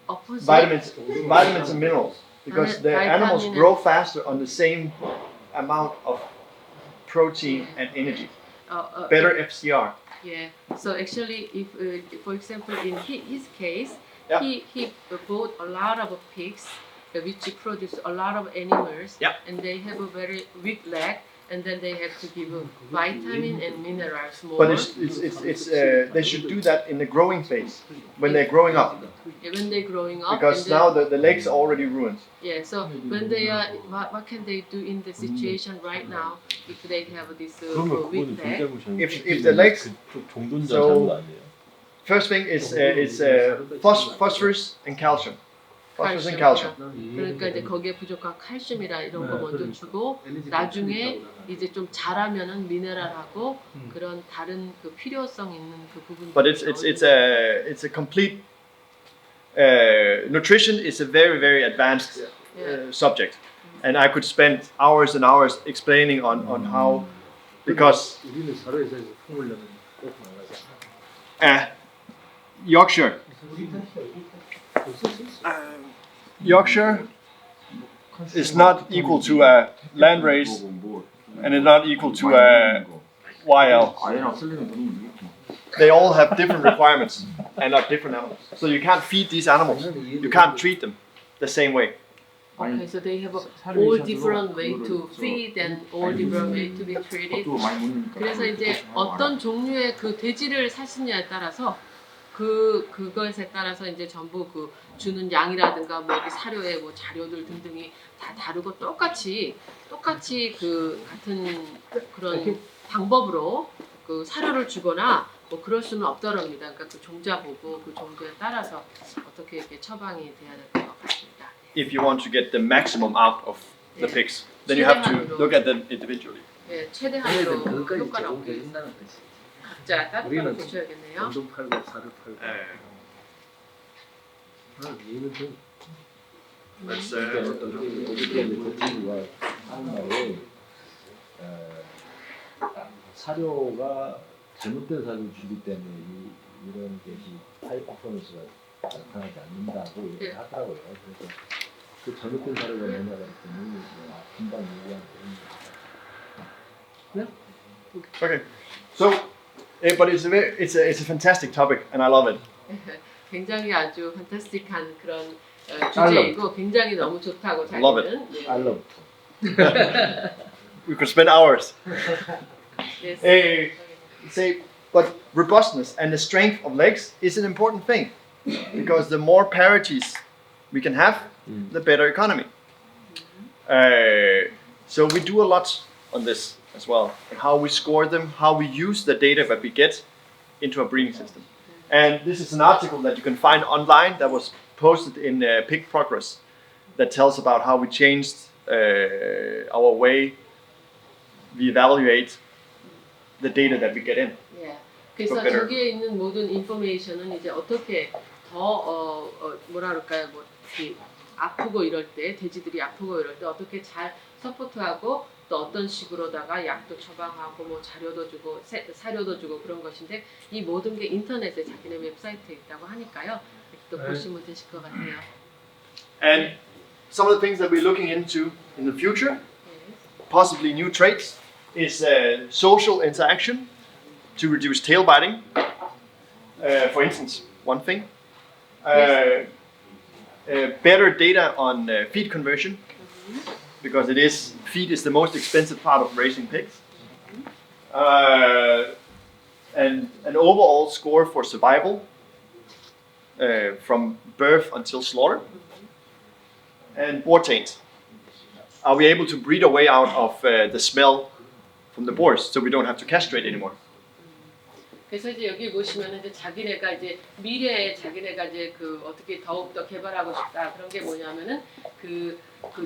Opposite. Vitamins and minerals. Because the animals grow faster on the same amount of protein and energy. Better FCR. Yeah. So actually, if for example in his case, Yeah. he bought a lot of pigs, which produce a lot of animals, Yeah. and they have a very weak leg, and then they have to give vitamin and minerals more. But they should do that in the growing phase, when they're growing up. When they're growing up. Because now the legs are already ruined. Yeah, so when they are, what can they do in the situation right now if they have this 그러면 weak 그거는 leg? 존재무시하는 If the legs, 그쪽 종돈자 So- 잘못 아니에요? first thing is phosphorus and calcium. Phosphorus and calcium. 그러니까 이제 거기에 부족한 칼슘이라 이런 거 먼저 주고 나중에 이제 좀 자라면은 미네랄하고 그런 다른 그 필요성 있는 그 부분. But it's a complete nutrition is a very advanced subject, and I could spend hours and hours explaining on how, because 우리는 사료에서 품으려면 꼭 나가자. Yorkshire is not equal to a landrace, and it's not equal to a YL. 아예랑 쓸리는 돈이 있겠구나. They all have different requirements and are different animals. So you can't feed these animals. You can't treat them the same way. Okay, so they have all different way to feed and all different way to be treated. 또 많이 못 먹으니까. 그래서 이제 어떤 종류의 그 돼지를 사시냐에 따라서 그것에 따라서 이제 전부 그 주는 양이라든가 뭐 여기 사료의 뭐 자료들 등등이 다 다르고 똑같이 그 같은 그런 방법으로 그 사료를 주거나 뭐 그럴 수는 없더랍니다. 그러니까 그 종자 보고 그 종자에 따라서 어떻게 이렇게 처방이 돼야 될 것 같습니다. If you want to get the maximum out of the pigs, then you have to look at them individually. 예, 최대한으로 그것까지 효과를 얻기 위해서 제공해준다는 거지. 각자 따로 우리는 보셔야겠네요. 돈도 팔고 살을 팔고. 얘는 좀 Let's 어저께 그 친구가 하는 말에 사료가 잘못된 사료를 주기 때문에 이런 것이 하이 퍼포먼스가 나타나지 않는다고 얘기를 하더라고요. 그래서 그 잘못된 사료가 뭐냐고 했더니 금방 얘기한 거예요. Okay. So, but it's a fantastic topic, and I love it. 굉장히 아주 판타스틱한 그런 주제이고 굉장히 너무 좋다고 Love 자기는. 예. 알러부터. We could spend hours. Yes. But robustness and the strength of legs is an important thing, because the more parities we can have, the better economy. So we do a lot on this as well, and how we score them, how we use the data that we get into a breeding system. And this is an article that you can find online that was posted in Pig Progress that tells about how we changed our way we evaluate the data that we get in. 예. 그래서 better. 저기에 있는 모든 인포메이션은 이제 어떻게 더 뭐라 그럴까요? 뭐 아프고 이럴 때 돼지들이 아프고 이럴 때 어떻게 잘 서포트하고 또 어떤 식으로다가 약도 처방하고 뭐 자료도 주고 사료도 주고 그런 것인데 이 모든 게 인터넷에 자기네 웹사이트에 있다고 하니까요. 또 보시면 되실 것 같아요. And some of the things that we're looking into in the future, possibly new traits, is social interaction to reduce tail biting. For instance, one thing. Better data on feed conversion, because feed is the most expensive part of raising pigs. And an overall score for survival from birth until slaughter. And boar taint. Are we able to breed our way out of the smell from the boars, so we don't have to castrate anymore? 그래서 이제 여기 보시면 이제 자기네가 이제 미래에 자기네가 이제 그 어떻게 더욱 더 개발하고 싶다 그런 게 뭐냐면은 그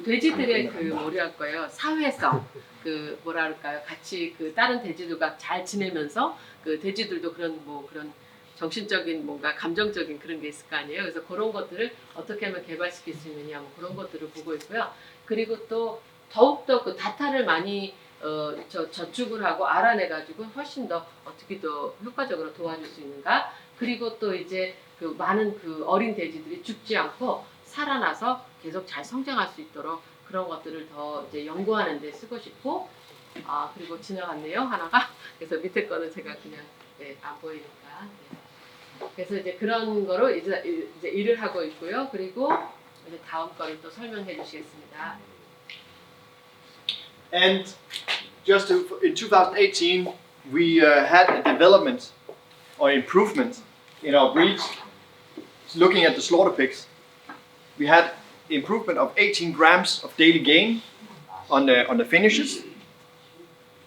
돼지들의 그 뭐랄 거예요 사회성 그 뭐라 그럴까요 같이 그 다른 돼지들과 잘 지내면서 그 돼지들도 그런 뭐 그런 정신적인 뭔가 감정적인 그런 게 있을 거 아니에요. 그래서 그런 것들을 어떻게 하면 개발시킬 수 있느냐 뭐 그런 것들을 보고 있고요. 그리고 또 더욱 더 그 다타를 많이 저축을 하고 알아내가지고 훨씬 더 어떻게 더 효과적으로 도와줄 수 있는가. 그리고 또 이제 그 많은 그 어린 돼지들이 죽지 않고 살아나서 계속 잘 성장할 수 있도록 그런 것들을 더 이제 연구하는 데 쓰고 싶고, 그리고 지나갔네요 하나가. 그래서 밑에 거는 제가 그냥 안 보이니까. 그래서 이제 그런 거로 이제 일을 하고 있고요. 그리고 이제 다음 거를 또 설명해 주시겠습니다. And just in 2018, we had a development or improvement in our breeds. Looking at the slaughter pigs, we had improvement of 18 grams of daily gain on the finishes.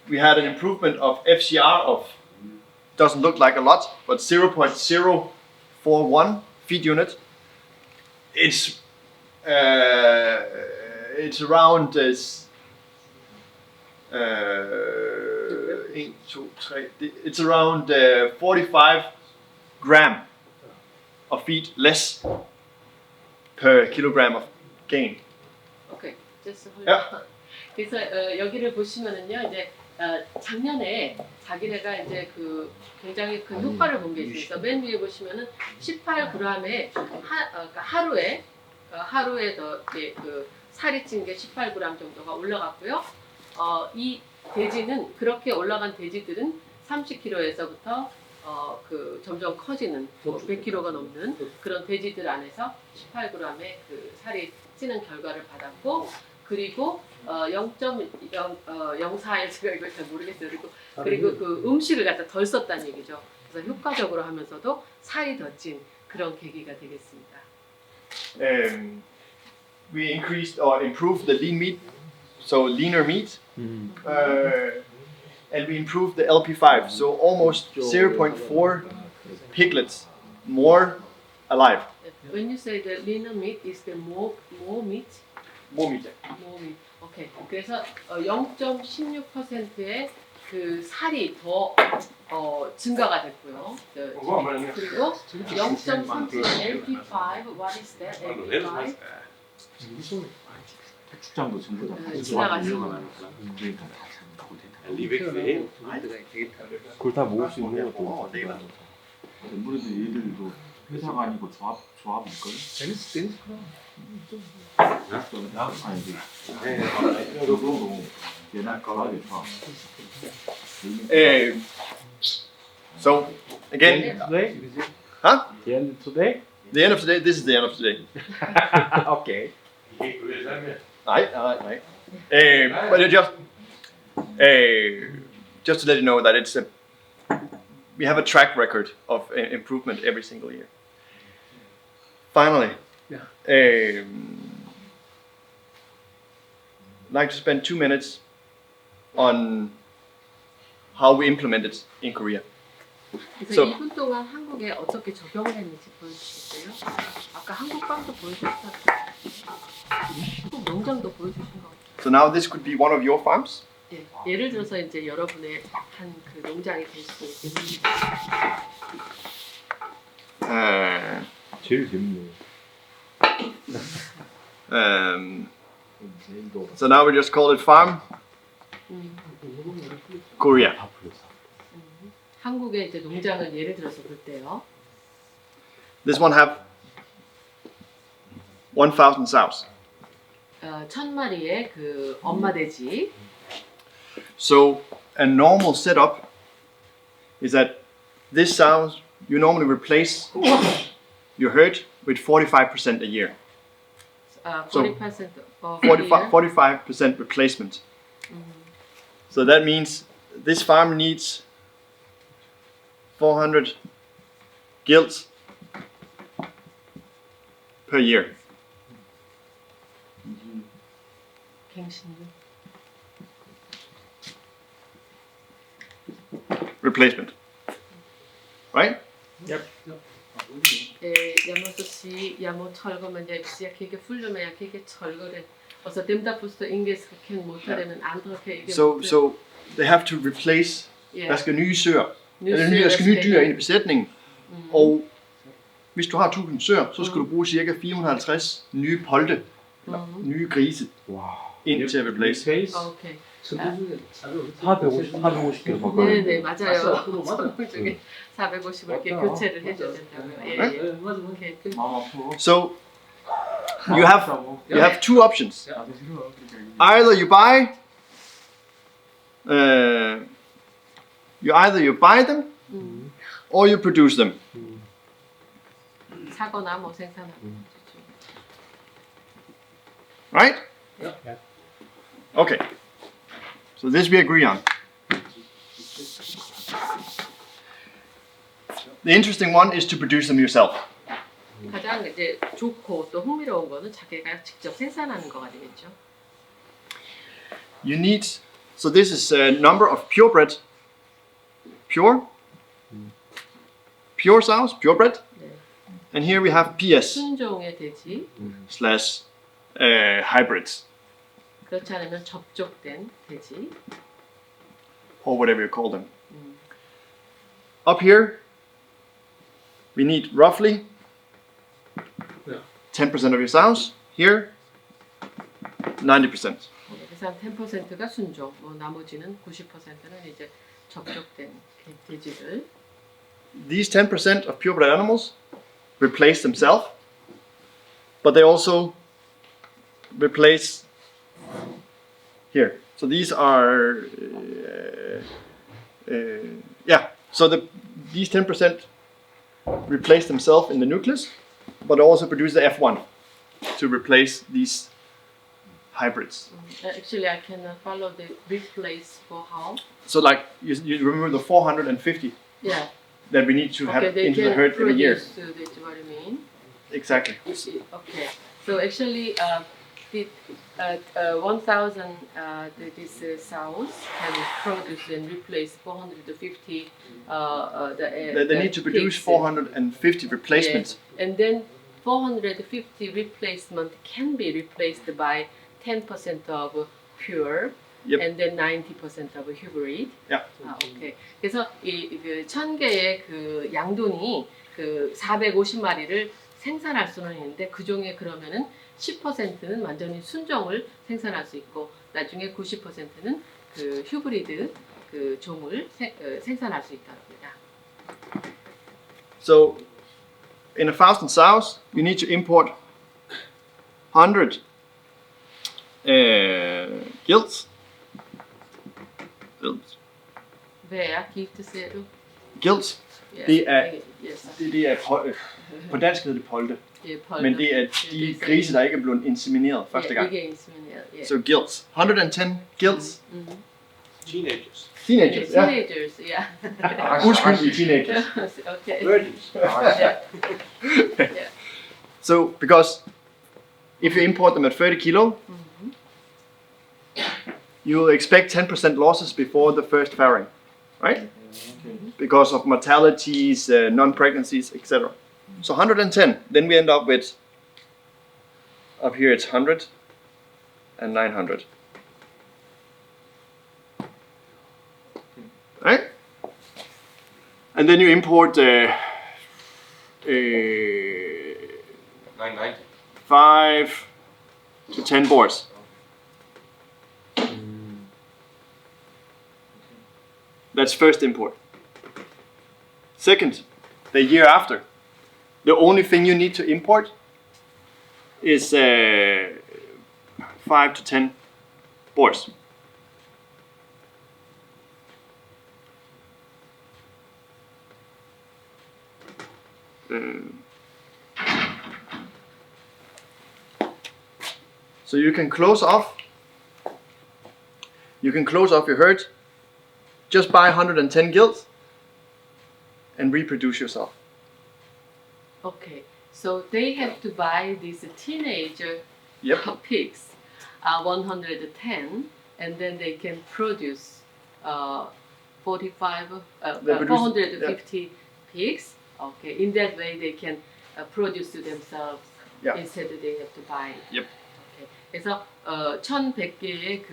We had an improvement of FCR of, doesn't look like a lot, but 0.041 feed unit. It's around it's around 45 gram of feed less per kilogram of gain. 오케이, just hold Yeah. on. 그래서 여기를 보시면은요, 이제 작년에 자기네가 이제 그 굉장히 큰 효과를 본 게 있어요. 맨 위에 보시면은 18g에 하루에 더 그 살이 찐 게 18g 정도가 올라갔고요. 이 돼지는 그렇게 올라간 돼지들은 30kg에서부터 그 점점 커지는 100kg가 넘는 그런 돼지들 안에서 18g의 그 살이 찌는 결과를 받았고, 그리고 0.04에 제가 이걸 잘 모르겠어요. 그리고 그 음식을 갖다 덜 썼다는 얘기죠. 그래서 효과적으로 하면서도 살이 더 찐 그런 계기가 되겠습니다. We increased or improved the lean meat, so leaner meat, and we improved the LP5, so almost 0.4 piglets more alive. When you say the leaner meat, is the more meat? More meat. more meat. 오케이. 그래서 0.16%의 그 살이 더 증가가 됐고요. 그리고 0.3% LP5, what is that? LP5? 축장도 전부 다 지나가시고. 리백스에 그걸 다 모을 수 있는 것도 전부도 얘들도 회사가 아니고 조합일걸? 저도 옛날 조합이 조합. So again, today? huh? The end today? The end of today. This is the end of today. Okay. Right. But just to let you know that we have a track record of improvement every single year. Finally, I'd like to spend 2 minutes on how we implement it in Korea. 그래서 So- 2분 동안 한국에 어떻게 적용을 했는지 보여주시겠어요? 아까 한국 빵도 보여주셨다고. 한국 농장도 보여주신 것 같아요. So now this could be one of your farms. 예, 예를 들어서 이제 여러분의 한 그 농장이 될 수도 있겠습니다. 제일 재밌네요. So now we just call it farm Korea. 한국의 이제 농장을 예를 들어서 볼 때요. This one have 1,000 sows. 1000마리의 그 엄마 돼지. So a normal setup is that this sows you normally replace your herd with 45% a year. 40% of 45% replacement. So that means this farm needs 400 gilts per year. 갱신료. Replacement. Right? Jeg må så sige, jeg må tolke, men jeg kan ikke følge med, jeg kan ikke tolke det. Og så dem, der forstår engelsk, kan modtage det, men andre kan ikke modtage. So they have to replace. Der skal nye søer. Der skal nye dyr ind i besætningen. Og hvis du har 1000 søer, så skal du bruge cirka 450 nye polte nye grise ind til at replace. 페이스 오케이. 450kg 바꿔야 네네 돼. 맞아요. 맞아. 선물 중에 450을 이렇게 맞다. 교체를 해줘야 된다고요. 예, 네? 예. 오케이. 그, 마음 아파. So you have two options. Either you buy them or you produce them. 사거나 뭐 생산하고. Right? Yeah. Okay. So this we agree on. The interesting one is to produce them yourself. 가장 이제 좋고 또 흥미로운 거는 자기가 직접 생산하는 거가 되겠죠. You need, so this is a number of purebred, pure sows, purebred, 네. and here we have PS 순종의 돼지, slash hybrids, 그렇지 않으면 접촉된 돼지. or whatever you call them. Up here, we need roughly 10% of your sows. Here, 90%. 그래서 한 10%가 순종, 뭐 나머지는 90%는 이제 접촉된 돼지들. These 10% of purebred animals replace themselves, but they also replace here. So these are, so these 10% replace themselves in the nucleus, but also produce the F1 to replace these hybrids. Actually, I can follow the replace for how. So like you remember the 450 Yeah. that we need to have Okay, they into can the herd every year. produce. That's what I mean. Exactly. Okay. So actually, the 1,000 these sows can produce and replace 450. They need to produce pigs. 450 replacements. Yeah. And then 450 replacement can be replaced by 10% of pure. Yep. And then 90% of hybrid. Yeah. 오케이. 그래서 그 1,000개의 그 양돈이 그 450마리를 생산할 수는 있는데 그 중에 그러면은 10%는 완전히 순종을 생산할 수 있고 나중에 90%는 그 휴브리드 그 종을 생산할 수 있다고 합니다. So in 1,000 sows, you need to import 100 gilts. Hvad er gifteseddel? Gilts. Ja, Det er, yes. det er på dansk hedder det polte, Det er polter. men det er de grise, der ikke er blevet insemineret første gang. Ikke insemineret. Yeah. So gilts, 110 gilts. Teenagers. Teenagers, yeah. Teenagers, yeah. Uskyldige teenagers. Okay. Virgins. Yeah. So because if you import them at 30 kilo, you will expect 10% losses before the first farrowing, right? Because of mortalities, non-pregnancies, etc. So 110, then we end up with, up here it's 100 and 900. Right? And then you import 990. 5 to 10 boars. That's first import. Second, the year after, the only thing you need to import is 5 to 10 boars. So you can close off. You can close off your herd. Just buy 110 gilts and reproduce yourself. Okay. So they have to buy these teenager Yep. pigs, 110, and then they can produce 450 pigs. Okay. In that way, they can produce to themselves Yeah. instead they have to buy. Yep. 그래서 1,100개의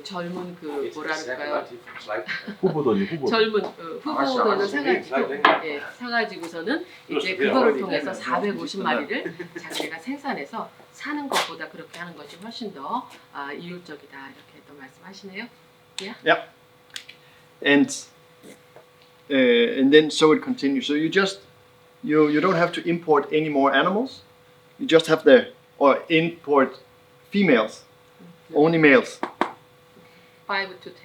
젊은 뭐랄까요? 후보들이 후보. 젊은 후보들을 사가지고서는 이제 그거를 통해서 450마리를 자기가 생산해서 사는 것보다 그렇게 하는 것이 훨씬 더 이율적이다 이렇게 또 말씀하시네요. Yeah. And then so it continues. So you don't have to import any more animals. You just have import females, only males 5 to 10.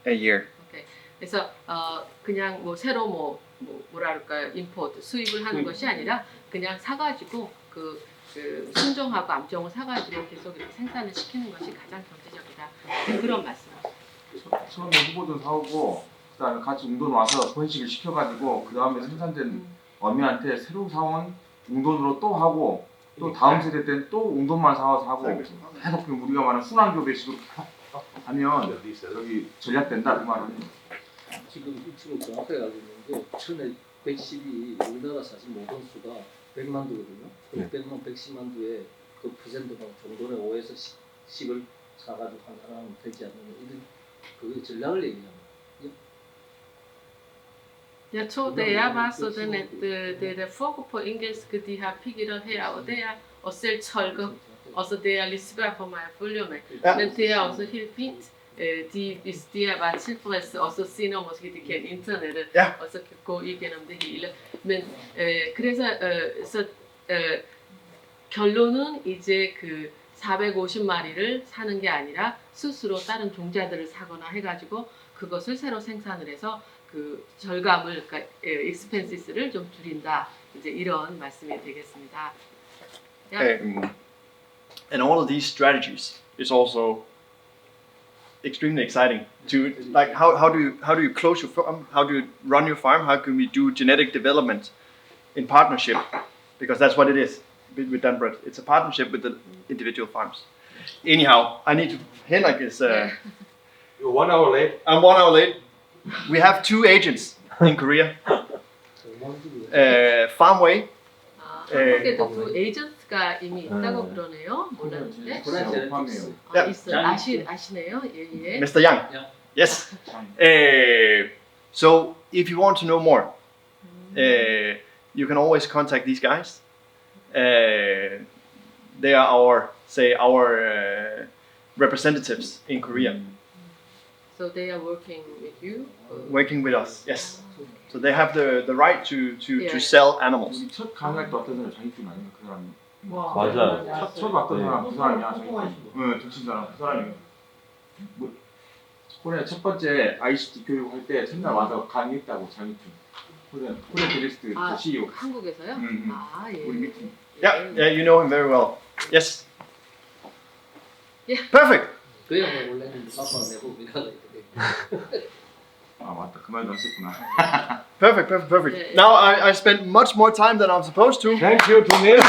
a year. 오케이. 그래서 그냥 뭐 새로 뭐랄까요 임포트 수입을 하는 것이 아니라 그냥 사가지고 그 순종하고 암종을 사가지고 계속 이렇게 생산을 시키는 것이 가장 경제적이다 그런 말씀. 처음에 후보도 사오고 그다음에 같이 웅돈 와서 번식을 시켜가지고 그 다음에 생산된 어미한테 새로 사온 웅돈으로 또 하고 또 다음 세대 때는 또 웅돈만 사와서 하고 계속 우리가 말하는 순환교배식으로 하면 여기 전략된다 그 말은. 지금 정확하게 알고 있는 게 1,110이 우리나라 사실 모던 수가 100만 두거든요. 그 100만 110만 두에 그 퍼센트가 정도의 5에서 10을 사가지고 하면 되지 않느냐 이런 그 전략을 얘기합니다. Jeg tror, da jeg var sådan, at det der foregår på engelsk, de har pigget op her og der, og selv tolker, og så det er lidt svært for mig at følge med. Men det er også helt fint, hvis de er bare tilfredse, og så senere måske de kan internettet, og så kan gå igennem det hele. Men 그래서 결론은 이제 그 450마리를 사는 게 아니라 스스로 다른 종자들을 사거나 해가지고 그것을 새로 생산을 해서 그 절감을 그러니까 expenses,를 좀 줄인다 이제 이런 말씀이 되겠습니다. And all of these strategies is also extremely exciting. To like how do you close your farm? How do you run your farm? How can we do genetic development in partnership? Because that's what it is with Danbred. It's a partnership with the individual farms. Anyhow, I need to. Henrik is. You're 1 hour late. I'm 1 hour late. We have 2 agents in Korea. Farmway. 한국에도 2 에이전트가 이미 있다고 그러네요. 몰랐는데. 있어요. 아시네요. 예. Mr. Yang. Yes. So if you want to know more, you can always contact these guys. They are our representatives in Korea. So they are working with you? Working with us, yes. So they have the right to sell animals. 우리 첫 강의할 때 왔던 사람 장익준 아니야 그 사람이. 맞아요. 첫 왔던 사람 그 사람이야 장익준. 정신 사람 그 사람이. 뭐 코리아 첫 번째 ICT 교육할 때 첫날 와서 강의했다고 장익준. 코리아 데리스트 CEO. 한국에서요? 예. 우리 미팅. Yeah, you know him very well. Yes. Yeah. Perfect. 그야말로 원래는 아빠 내부비가 아 맞다 그 말도 하셨구나. Perfect. Now I spent much more time than I'm supposed to. Thank you to Nils.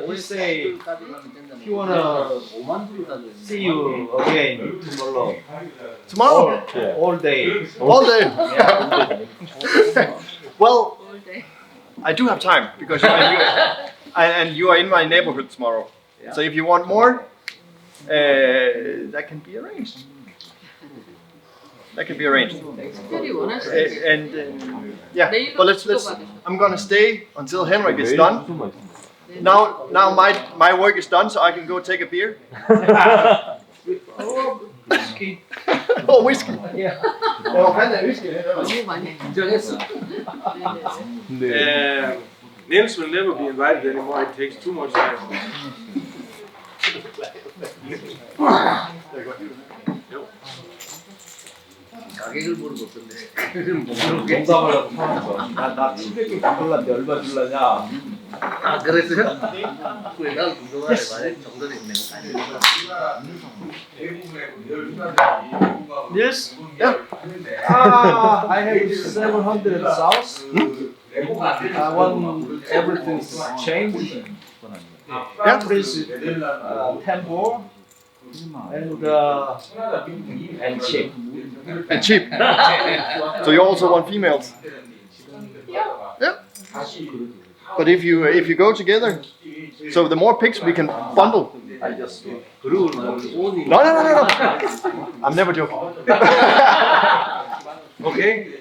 We say he wanna see you again tomorrow. Tomorrow? All day. All day. Well, All day. I do have time because you are in my neighborhood tomorrow. So if you want more, that can be arranged. 특별히 원하시는 And yeah, but let's. I'm gonna stay until Henrik is done. Now my work is done, so I can go take a beer. Whiskey. Oh, whiskey. Yeah. 너무 많이 인정했어. Nils will never be invited anymore. It takes too much time. 가격을 물어봤던데. 농담을 하고 살았어. 나 700개 줄라는데 얼마 줄라냐? 아 그랬어요? 그래 난 궁금하네. 만약 정도는 있는 거 아니야? Yes. Yeah. I have 700 south. I want everything changed. Yeah. Please, tempo and cheap. And cheap. So you also want females? But if you go together, so the more pics we can bundle. 그리고 No. I'm never joking. Okay.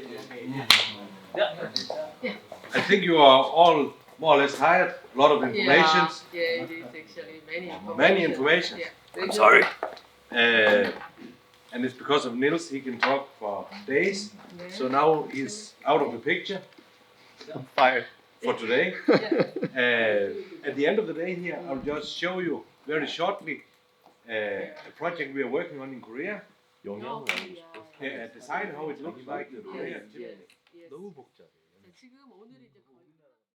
I think you are all more or less tired. A lot of information. Yeah, it is actually Many information. Yeah. I'm sorry. And it's because of Nils. He can talk for days. So now he's out of the picture. Fire. For today. At the end of the day here, I'll just show you very shortly a project we are working on in Korea. A design how it looks like in Korea. Yes. 너무 복잡해. 지금 오늘 이제